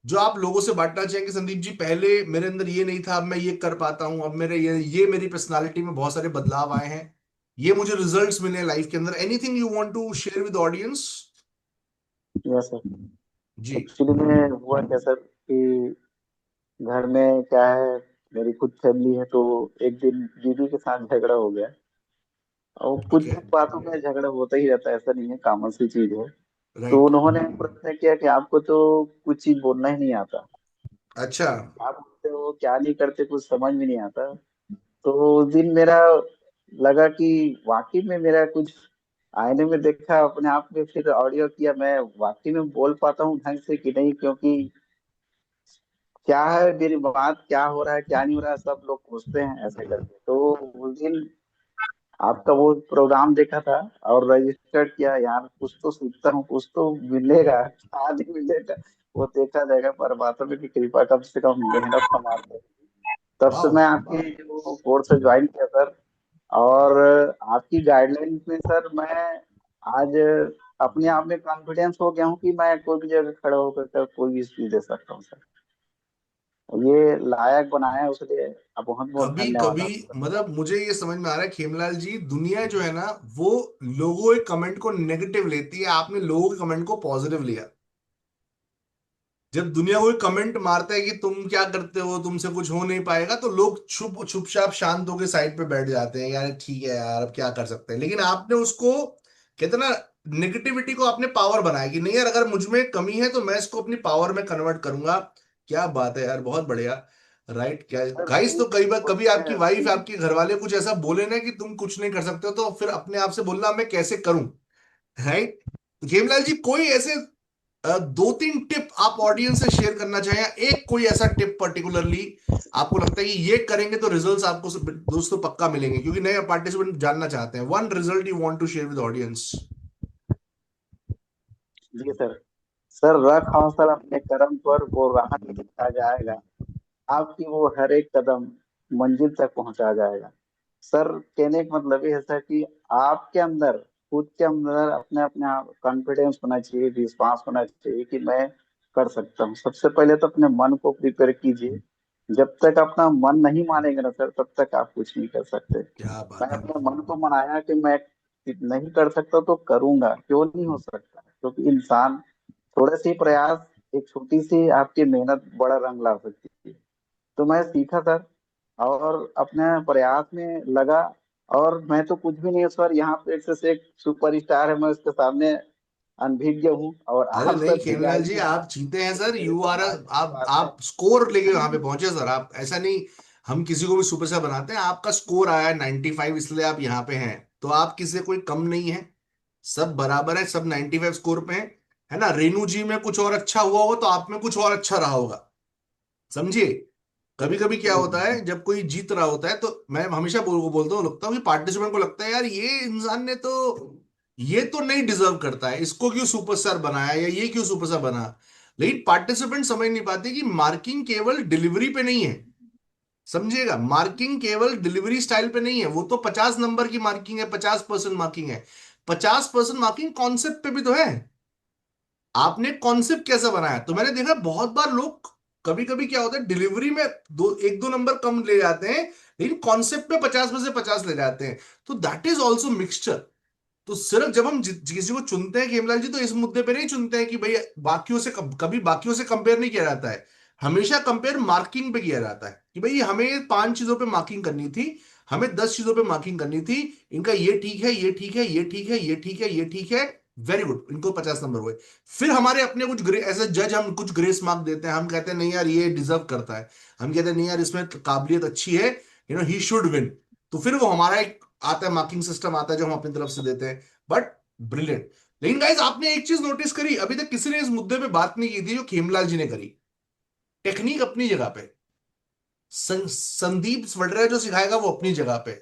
जो आप लोगों से बांटना चाहेंगे? संदीप जी, पहले मेरे अंदर ये नहीं था, अब मैं ये कर पाता हूं, अब मेरे ये मेरी पर्सनालिटी में बहुत सारे बदलाव आए हैं, ये मुझे रिजल्ट्स मिले लाइफ के अंदर। Anything you want to share with audience? Yes sir. जी। एक्चुअली में हुआ क्या सर कि घर में क्या है, मेरी खुद फैमिली है, तो एक दिन दीदी के साथ झगड़ा हो गया। और कुछ ओके। बातों में झगड़ा होता ही रहता है, ऐसा नहीं है, कॉमन सी चीज है। तो राइट। उन्होंने प्रश्न किया कि आपको तो कुछ चीज बोलना ही नहीं आता, अच्छा। आप बोलते हो क्या नहीं करते, कुछ समझ में नहीं आता। तो उस दिन मेरा लगा कि वाकई में मेरा कुछ, आईने में देखा अपने आप में, फिर ऑडियो किया, मैं वाकई में बोल पाता हूँ ढंग से कि नहीं, क्योंकि क्या है मेरी बात, क्या हो रहा है क्या नहीं हो रहा है, सब लोग पूछते हैं ऐसे करके। तो उस दिन आपका वो प्रोग्राम देखा था और रजिस्टर किया, यार कुछ तो सीखता हूँ, कुछ तो मिलेगा, क्या नहीं मिलेगा वो देखा जाएगा, पर बातों में की कृपा, कम से कम मेहनत का मार्ग है। तब से वाओ। मैं आपकी जो कोर्स ज्वाइन किया सर, और आपकी गाइडलाइन में सर मैं आज अपने आप में कॉन्फिडेंस हो गया हूँ कि मैं कोई भी जगह खड़ा होकर कर कोई भी स्पीच दे सकता हूँ सर। ये लायक बनाया है, उसके लिए बहुत बहुत कभी धन्यवाद कभी आपका। मतलब मुझे ये समझ में आ रहा है खेमलाल जी, दुनिया जो है ना, वो लोगों के कमेंट को नेगेटिव लेती है, आपने लोगों के कमेंट को पॉजिटिव लिया। जब दुनिया कोई कमेंट मारता है कि तुम क्या करते हो, तुमसे कुछ हो नहीं पाएगा, तो लोग चुप चुपचाप शांत होकर साइड पे बैठ जाते हैं, यार ठीक है यार, अब क्या कर सकते हैं। लेकिन आपने उसको, कहते हैं ना, नेगेटिविटी को आपने पावर बनाया कि नहीं यार, अगर मुझ में कमी है तो मैं इसको अपनी पावर में कन्वर्ट करूंगा। क्या बात है यार, बहुत बढ़िया। राइट। क्या सर गाइस, वही तो कई बार कभी आपकी वाइफ, वही आपके घर वाले कुछ ऐसा बोले ना कि तुम कुछ नहीं कर सकते हो, तो फिर अपने आप से बोलना मैं कैसे करूं। राइट। खेमलाल जी, कोई ऐसे 2-3 टिप आप ऑडियंस से शेयर करना चाहें, या एक कोई ऐसा टिप पर्टिकुलरली आपको लगता है कि ये करेंगे तो रिजल्ट्स आपको दोस्तों पक्का मिलेंगे, क्योंकि नए पार्टिसिपेंट जानना चाहते हैं, one result you want to share with audience? जी सर। सर रख हौसला अपने कदम पर, वो राह दिखा जाएगा, आपकी वो हर एक कदम मंजिल तक पहुंचा जाएगा। सर कहने का मतलब ये है सर कि आपके अंदर, खुद के अंदर अपने अपने आप कॉन्फिडेंस होना चाहिए, विश्वास होना चाहिए कि मैं कर सकता हूँ। सबसे पहले तो अपने मन को प्रिपेयर कीजिए। जब तक अपना मन नहीं मानेंगे ना सर, तब तक आप कुछ नहीं कर सकते। क्या मैं बात है। अपने मन को मनाया कि मैं नहीं कर सकता तो करूंगा, क्यों नहीं हो सकता, क्योंकि इंसान थोड़े से प्रयास, एक छोटी सी आपकी मेहनत बड़ा रंग ला सकती है। तो मैं सीखा सर, और अपने प्रयास में लगा। और मैं तो कुछ भी नहीं हूँ सर, यहाँ पे एक से एक सुपर स्टार है, मैं उसके सामने अनभिज्ञ हूँ, और अरे आप नहीं सब खेमलाल जी, दिव्यांग हैं, आप जीते हैं ये सर, मेरे यू आर सौभाग्य की बात है। आप स्कोर लेके वहां पे पहुंचे सर, आप ऐसा नहीं, हम किसी को भी सुपरस्टार बनाते हैं, आपका स्कोर आया है 95, इसलिए आप यहाँ पे हैं। तो आप किसी से कोई कम नहीं है, सब बराबर है, सब 95 स्कोर पे हैं। है ना? रेनू जी में कुछ और अच्छा हुआ होगा तो आप में कुछ और अच्छा रहा होगा, समझिए। कभी कभी क्या होता है, जब कोई जीत रहा होता है तो मैं हमेशा बोलता हूँ, लगता हूँ कि पार्टिसिपेंट को लगता है यार, ये इंसान ने तो, ये तो नहीं डिजर्व करता है, इसको क्यों सुपरस्टार बनाया, या ये क्यों सुपरस्टार बना। लेकिन पार्टिसिपेंट समझ नहीं पाते कि मार्किंग केवल डिलीवरी पे नहीं है, समझिएगा, मार्किंग केवल डिलीवरी स्टाइल पे नहीं है, वो तो 50 नंबर की मार्किंग है, 50% मार्किंग है, 50% मार्किंग कॉन्सेप्ट पे भी तो है। आपने कॉन्सेप्ट कैसा बनाया? तो मैंने देखा बहुत बार लोग, कभी कभी क्या होता है, डिलीवरी में 1-2 नंबर कम ले जाते हैं, लेकिन कॉन्सेप्ट में 50 में से 50 ले जाते हैं। तो दैट इज ऑल्सो मिक्सचर। तो सिर्फ जब हम किसी को चुनते हैं खेमलाल जी, तो इस मुद्दे पे नहीं चुनते हैं कि भाई बाकियों से, कभी बाकियों से कंपेयर नहीं किया जाता है, हमेशा कंपेयर मार्किंग पे किया जाता है कि भाई हमें 5 चीजों पे मार्किंग करनी थी, हमें 10 चीजों पे मार्किंग करनी थी, इनका ये ठीक है, ये ठीक है, ये ठीक है, ये ठीक है, ये ठीक है, वेरी गुड, इनको 50 नंबर हुए। फिर हमारे अपने कुछ एज ए जज हम कुछ ग्रेस मार्क देते हैं, हम कहते हैं नहीं यार ये डिजर्व करता है, हम कहते हैं नहीं यार इसमें काबिलियत अच्छी है, ही शुड विन। तो फिर वो हमारा एक आता है, मार्किंग सिस्टम आता है जो हम अपनी तरफ से देते हैं। But brilliant. लेकिन गाइस आपने एक चीज नोटिस करी, अभी तक किसी ने इस मुद्दे पे बात नहीं की थी जो खेमलाल जी ने करी। टेक्निक अपनी जगह पे, संदीप वडरा जो सिखाएगा वो अपनी जगह पे,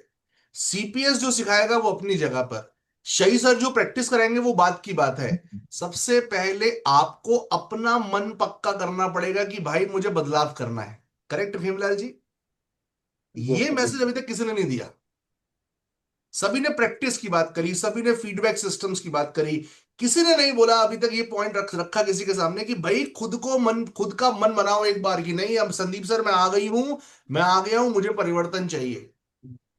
सीपीएस जो सिखाएगा वो अपनी जगह पर, शही सर जो प्रैक्टिस कराएंगे वो बात की बात है। सबसे पहले आपको अपना मन पक्का करना पड़ेगा कि भाई मुझे बदलाव करना है। करेक्ट भीमलाल जी? ये मैसेज अभी तक किसी ने नहीं दिया। सभी ने प्रैक्टिस की बात करी, सभी ने फीडबैक सिस्टम्स की बात करी। किसी ने नहीं बोला अभी तक ये पॉइंट रखा किसी के सामने कि भाई खुद का मन बनाओ एक बार की नहीं, अब संदीप सर मैं आ गई हूं, मैं आ गया हूं, मुझे परिवर्तन चाहिए।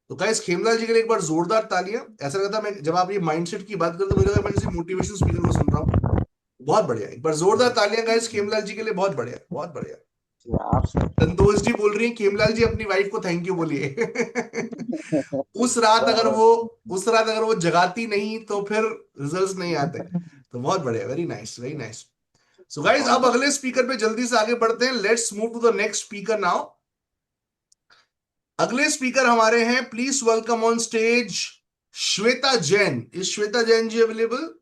तो गाइस खेमलाल जी के लिए एक बार जोरदार तालियां। ऐसा लगता मैं जब आप ये माइंडसेट की बात करते मुझे लगा मैं किसी मोटिवेशन स्पीकर को सुन रहा हूँ। बहुत बढ़िया, एक बार जोरदार तालियां गाइस खेमलाल जी के लिए। बहुत बढ़िया, बहुत बढ़िया। आप संतोष जी बोल रही हैं खेमलाल जी अपनी वाइफ को थैंक यू बोलिए। उस रात अगर वो उस रात अगर वो जगाती नहीं तो फिर रिजल्ट्स नहीं आते। तो बहुत बढ़िया, very nice, very nice. So guys अब अगले स्पीकर पे जल्दी से आगे बढ़ते हैं। Let's move to the next speaker now. अगले स्पीकर हमारे हैं, please welcome on stage Shweta Jain. Is Shweta Jain ji available?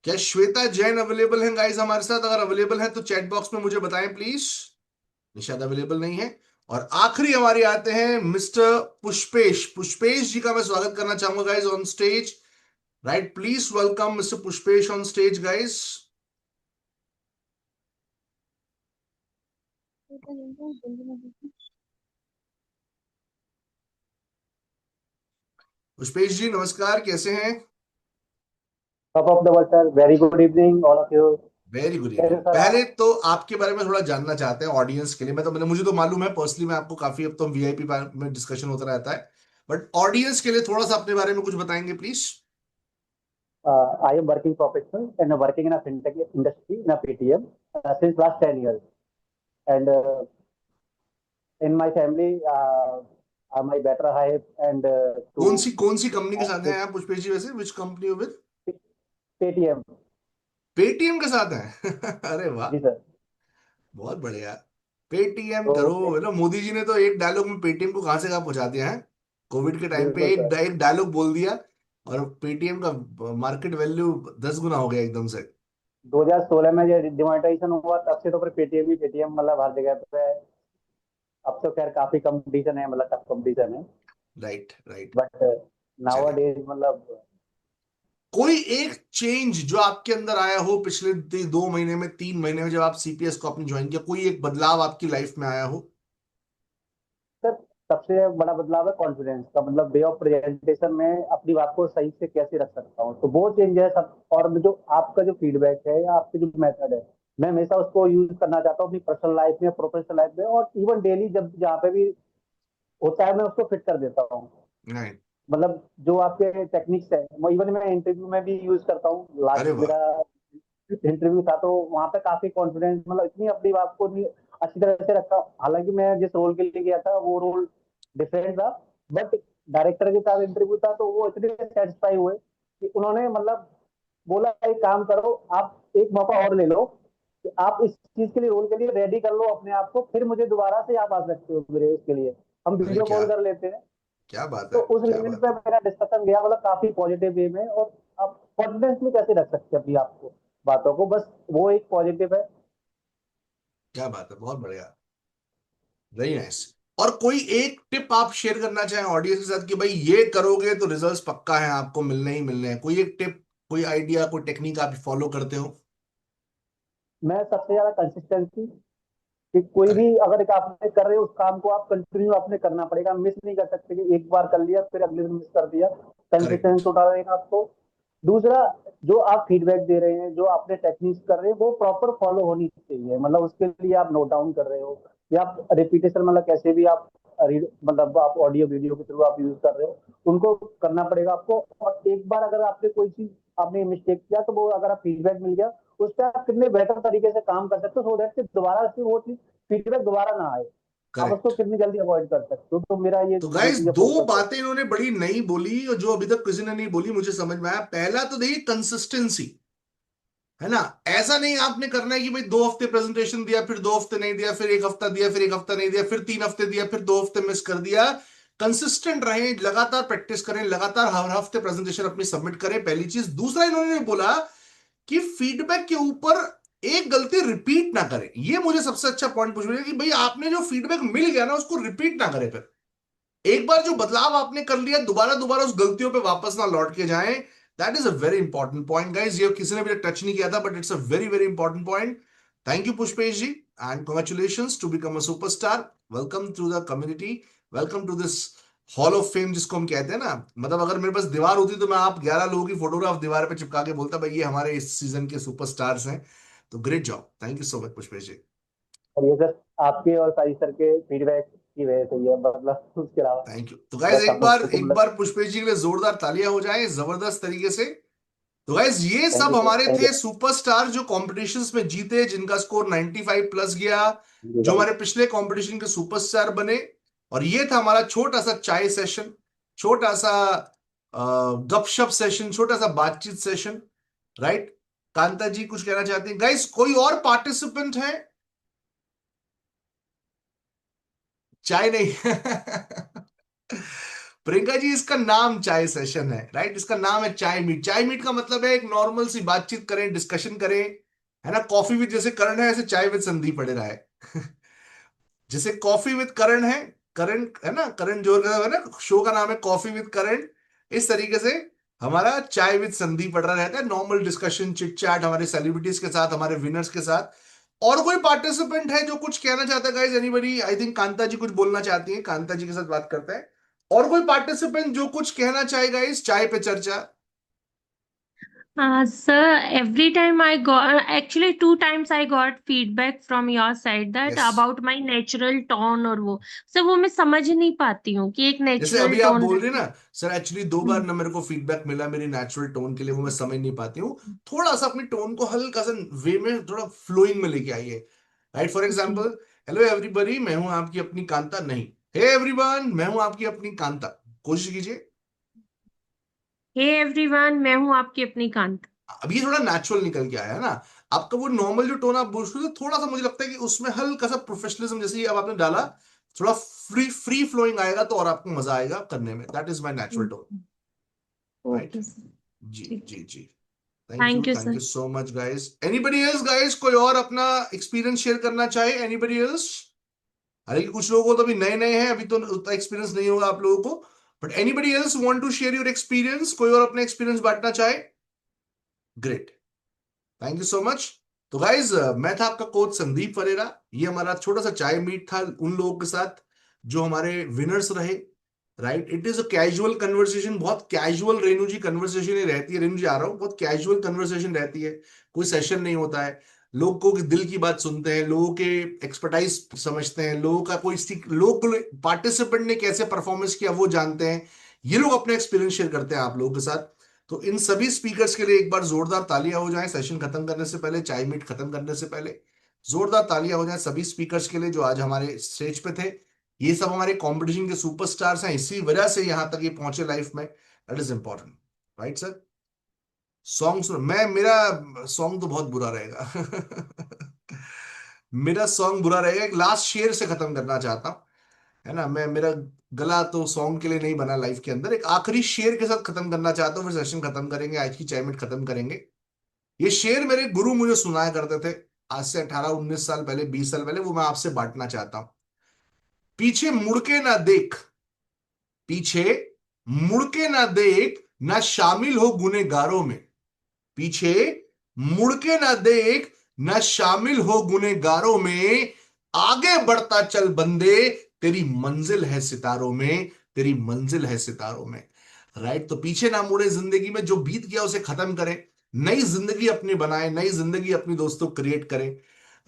क्या श्वेता जैन अवेलेबल है गाइस हमारे साथ? अगर अवेलेबल है तो चैट बॉक्स में मुझे बताएं प्लीज। शायद अवेलेबल नहीं है। और आखिरी हमारे आते हैं मिस्टर पुष्पेश। पुष्पेश जी का मैं स्वागत करना चाहूंगा guys on stage. Right, please welcome mister Pushpesh on stage guys. Pushpesh ji नमस्कार, कैसे हैं? Top of the world, sir. Very good evening, all of you. Very good कैसे इवनिंग। सर पहले आप? तो आपके बारे में थोड़ा जानना चाहते हैं ऑडियंस के लिए। मुझे तो मालूम है पर्सनली, मैं आपको काफी, अब तो वीआईपी में डिस्कशन होता रहता है, बट ऑडियंस के लिए थोड़ा सा अपने बारे में कुछ बताएंगे please. I am working professional and working in a fintech industry in a PTM since last 10 years. And in my family, my better half and कौन सी कंपनी के साथ हैं uh, आप पुष्पेश जी? वैसे which company with? PTM. Paytm के साथ हैं? अरे वाह, जी सर। बहुत बढ़िया। पेटीएम तो करो, है ना। मोदी जी ने तो एक डायलॉग में पेटीएम को कहां से कहां पहुंचा दिया है। कोविड के टाइम पे बिल्कुल सर, एक डायलॉग बोल दिया और पेटीएम का मार्केट वैल्यू 10 गुना हो गया एकदम से। 2016 में जो डिमोनेटाइजेशन हुआ तब से तो फिर पेटीएम ही पेटीएम, मतलब हर जगह पे। अब तो खैर काफी कंपटीशन है, मतलब टफ कंपटीशन है, राइट राइट। बट नाउ चलिए, डेज मतलब कोई एक चेंज जो आपके अंदर आया हो पिछले 2 महीने में, 3 महीने में, जब आप सीपीएस को आपने ज्वाइन किया, कोई एक बदलाव आपकी लाइफ में आया हो? सर सबसे बड़ा बदलाव है कॉन्फिडेंस का, मतलब वे ऑफ प्रेजेंटेशन में अपनी बात को सही से कैसे रख सकता हूँ, तो वो चेंज है सब। और जो आपका जो फीडबैक है या आपके जो मेथड है, मैं हमेशा उसको यूज करना चाहता हूँ अपनी पर्सनल लाइफ में, प्रोफेशनल लाइफ में, और इवन डेली जब जहाँ पे भी होता है मैं उसको फिट कर देता हूँ। नहीं। मतलब जो आपके टेक्निक्स है वो इवन मैं इंटरव्यू में भी यूज करता हूँ। अरे लास्ट वाह। मेरा इंटरव्यू था तो वहां पे काफी कॉन्फिडेंस, मतलब इतनी अपनी बात को नहीं अच्छी तरह से रखा। हालांकि मैं जिस रोल के लिए गया था वो रोल डिफरेंट था, बट डायरेक्टर के साथ इंटरव्यू था तो वो इतने सेटिस्फाई हुए कि उन्होंने मतलब बोला एक काम करो, आप एक मौका और ले लो कि आप इस चीज के लिए, रोल के लिए रेडी कर लो अपने आप को, फिर मुझे दोबारा से आप आ सकते हो मेरे उसके लिए, हम अरे वीडियो क्या, कॉल कर लेते हैं। क्या बात तो है, उस क्या लेवल बात पे है। मेरा डिस्कशन गया, मतलब काफी पॉजिटिव वे में। और आप कॉन्फिडेंसली कैसे रख सकते हैं अपनी आपको बातों को, बस वो एक पॉजिटिव है। क्या बात है, बहुत बढ़िया, वेरी नाइस। और कोई एक टिप आप शेयर करना चाहें ऑडियंस के साथ कि भाई ये करोगे तो रिजल्ट्स पक्का है, आपको मिलने ही मिलने हैं? कोई एक टिप, कोई आइडिया, कोई टेक्निक आप फॉलो करते हो? मैं सबसे ज्यादा कंसिस्टेंसी, कि कोई भी करेक्ट, अगर एक आपने कर रहे हो उस काम को आप कंटिन्यू आपने करना पड़ेगा, मिस नहीं कर सकते कि एक बार कर लिया फिर अगले दिन मिस कर दिया। करेक्ट, कंसिस्टेंस तो डालेगा आपको। दूसरा, जो आप फीडबैक दे रहे हैं, जो आपने टेक्निक्स कर रहे हैं, वो प्रॉपर फॉलो होनी चाहिए। मतलब उसके लिए आप नोट डाउन कर रहे हो या आप रिपीटेशन, मतलब कैसे भी आप मतलब आप ऑडियो वीडियो के थ्रू आप यूज कर रहे हो, उनको करना पड़ेगा आपको। और एक बार अगर आपने कोई चीज आपने मिस्टेक किया तो वो अगर आप फीडबैक मिल गया उस पर आप कितने बेहतर तरीके से काम कर सकते हो, सो दैट दोबारा से वो चीज फीडबैक दोबारा ना आए, आप उसको करेक्ट। कितनी जल्दी अवॉइड कर सकते हो। तो मेरा ये तो दो गाइस चीजें दो फोकस है। बातें इन्होंने बड़ी नई बोली और जो अभी तक किसी ने नहीं बोली, मुझे समझ में आया। पहला तो देखिए कंसिस्टेंसी, है ना। ऐसा नहीं आपने करना है कि भाई 2 हफ्ते प्रेजेंटेशन दिया, फिर 2 हफ्ते नहीं दिया, फिर 1 हफ्ता दिया, फिर 1 हफ्ता नहीं दिया, फिर 3 हफ्ते दिया, फिर 2 हफ्ते मिस कर दिया। कंसिस्टेंट रहें, लगातार प्रैक्टिस करें, लगातार हर हफ्ते प्रेजेंटेशन अपनी सबमिट करें, पहली चीज। दूसरा, इन्होंने बोला कि फीडबैक के ऊपर एक गलती रिपीट ना करें। ये मुझे सबसे अच्छा पॉइंट पूछ रहे कि भाई आपने जो फीडबैक मिल गया ना उसको रिपीट ना करें। फिर एक बार जो बदलाव आपने कर लिया, दोबारा दोबारा उस गलतियों पे वापस ना लौट के जाएं। That is a very important point guys. ये किसी ने भी टच नहीं किया था, but it's a very very important point. Thank you Pushpesh ji, and congratulations to become a superstar. Welcome to the community, welcome to this hall of fame जिसको हम कहते हैं ना। मतलब अगर मेरे पास दीवार होती तो मैं आप 11 लोगों की फोटोग्राफ दीवार पे चिपका के बोलता भाई ये हमारे इस सीजन के सुपरस्टार्स हैं। तो great job, thank you so much Pushpesh ji. और ये सर आपके और साई सर के फीडबैक की वजह से ये मतलब, उसके अलावा थैंक यू। तो गाइज बस एक हम बार लोग को एक मतलब बार पुष्पेश जी के लिए जोरदार तालियां हो जाए जबरदस्त तरीके से। तो गाइज ये थैंक सब यू सर, हमारे थैंक थे सुपरस्टार जो कॉम्पिटिशंस में जीते, जिनका स्कोर 95 प्लस गया, जो यू। हमारे पिछले कंपटीशन के सुपरस्टार बने। और ये था हमारा छोटा सा चाय सेशन, छोटा सा गपशप सेशन, छोटा सा बातचीत सेशन, राइट। कांता जी कुछ कहना चाहते हैं? गाइज कोई और पार्टिसिपेंट है? चाय नहीं। प्रियंका जी इसका नाम चाय सेशन है, राइट। इसका नाम है चाय मीट। चाय मीट का मतलब है एक नॉर्मल सी बातचीत करें, डिस्कशन करें, है ना। कॉफी विद जैसे करण है, ऐसे चाय विद संदीप पड़े रहा है। जैसे कॉफी विद करण है, करण है ना, करण जोहर का है ना, शो का नाम है कॉफी विद करण। इस तरीके से हमारा चाय विद संदीप पड़ रहा रहता है, नॉर्मल डिस्कशन, चिट चैट हमारे सेलिब्रिटीज के साथ, हमारे विनर्स के साथ। और कोई पार्टिसिपेंट है जो कुछ कहना चाहता है? Guys anybody? I think Kanta ji कुछ बोलना चाहती हैं, कांता जी के साथ बात करते हैं। और कोई पार्टिसिपेंट जो कुछ कहना चाहेगा इस चाय पे चर्चा? Sir, every time I got, actually 2 times I got feedback from your side that yes. about my natural tone और वो सर वो मैं समझ नहीं पाती हूँ कि एक जैसे नेचुरल अभी आप टोन बोल रहे हैं रखना। ना, सर एक्चुअली 2 बार ना मेरे को फीडबैक मिला मेरी नेचुरल टोन के लिए, वो मैं समझ नहीं पाती हूँ। थोड़ा सा अपनी टोन को हल्का सा वे में थोड़ा फ्लोइंग में लेके आइए, राइट। फॉर जी। एग्जाम्पल, हेलो एवरीबॉडी, मैं हूं आपकी अपनी कांता। नहीं, हे एवरीवन, मैं हूं आपकी अपनी कांता। कोशिश कीजिए। हे एवरीवन, मैं हूँ आपकी अपनी कांता। अब ये थोड़ा नेचुरल निकल के आया है ना। आपका वो नॉर्मल जो टोन आप बोल रहे थे, थोड़ा सा मुझे लगता है कि उसमें हल्का सा प्रोफेशनलिज्म जैसे अब आपने डाला, थोड़ा फ्री फ्री फ्लोइंग आएगा तो और आपको मजा आएगा करने में। That is my natural tone, right. Okay sir. जी ठीक। जी जी। Thank you thank sir. You so much guys. Anybody else guys, कोई और अपना एक्सपीरियंस शेयर करना चाहे? Anybody else? हालांकि कुछ लोगों को तो अभी नए नए हैं, अभी तो उतना एक्सपीरियंस नहीं होगा आप लोगों को, but anybody else want to share your experience? कोई और अपना एक्सपीरियंस बांटना चाहे? Great, thank you so much. तो गाइज मैं था आपका कोच संदीप फरेरा। ये हमारा छोटा सा चाय मीट था उन लोगों के साथ जो हमारे विनर्स रहे, right. It is a casual conversation, बहुत कैजुअल रेनू जी कन्वर्सेशन ही रहती है। रेनू जी आ रहा हूँ, बहुत कैजुअल कन्वर्सेशन रहती है, कोई सेशन नहीं होता है। लोगों के दिल की बात सुनते हैं, लोगों के एक्सपर्टाइज समझते हैं, लोगों का कोई लोग पार्टिसिपेंट ने कैसे परफॉर्मेंस किया वो जानते हैं। ये लोग अपने एक्सपीरियंस शेयर करते हैं आप लोगों के साथ। तो इन सभी स्पीकर्स के लिए एक बार जोरदार तालियां हो जाएं सेशन खत्म करने से पहले, चाय मीट खत्म करने से पहले। जोरदार तालियां हो जाएं सभी स्पीकर्स के लिए जो आज हमारे स्टेज पे थे। ये सब हमारे कंपटीशन के सुपरस्टार्स हैं, इसी वजह से यहां तक ये पहुंचे लाइफ में। That is important, right sir. Song सुन, मैं मेरा सॉन्ग तो बहुत बुरा रहेगा। मेरा सॉन्ग बुरा रहेगा। एक लास्ट शेर से खत्म करना चाहता हूं, है ना। मैं मेरा गला तो सॉन्ग के लिए नहीं बना लाइफ के अंदर। एक आखिरी शेर के साथ खत्म करना चाहता हूँ, फिर सेशन खत्म करेंगे, आज की चाय मिनट खत्म करेंगे। ये शेर मेरे गुरु मुझे सुनाया करते थे आज से 18-19 साल पहले, 20 साल पहले। वो मैं आपसे बांटना चाहता हूं। पीछे मुड़ के ना देख, पीछे मुड़ के ना देख, ना शामिल हो गुनेगारों में। पीछे मुड़ के ना देख, ना शामिल हो गुनेगारों में। आगे बढ़ता चल बंदे, तेरी मंजिल है सितारों में, तेरी मंजिल है सितारों में, राइट। तो पीछे ना मुड़े, जिंदगी में जो बीत गया उसे खत्म करें, नई जिंदगी अपनी बनाए, नई जिंदगी अपनी दोस्तों क्रिएट करें,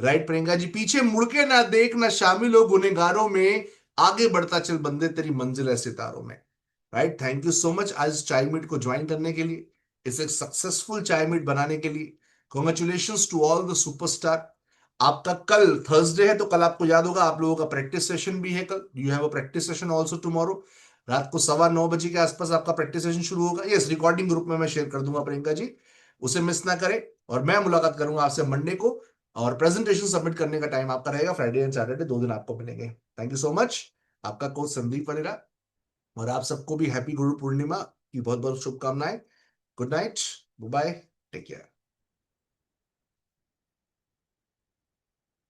राइट प्रियंका जी। पीछे मुड़ के ना देख, ना शामिल हो गुनेगारों में। आगे बढ़ता चल बंदे, तेरी मंजिल है सितारों में, right. Thank you so much आज चाय मीट को ज्वाइन करने के लिए, इसे सक्सेसफुल चाय मीट बनाने के लिए। Congratulations to all the superstar. आपका कल थर्सडे है, तो कल आपको याद होगा आप लोगों का प्रैक्टिस सेशन भी है कल। You have a practice session also tomorrow. रात को 9:15 बजे के आसपास आपका प्रैक्टिस सेशन शुरू होगा। यस, रिकॉर्डिंग ग्रुप में मैं शेयर कर दूंगा प्रियंका जी। उसे मिस ना करें। और मैं मुलाकात करूंगा आपसे मंडे को, और प्रेजेंटेशन सबमिट करने का टाइम आपका रहेगा फ्राइडे एंड सैटरडे, 2 दिन आपको मिलेंगे। Thank you so much. आपका कोच संदीप वनेरा, और आप सबको भी हैप्पी गुरु पूर्णिमा की बहुत बहुत शुभकामनाएं। Good night, bye, take care.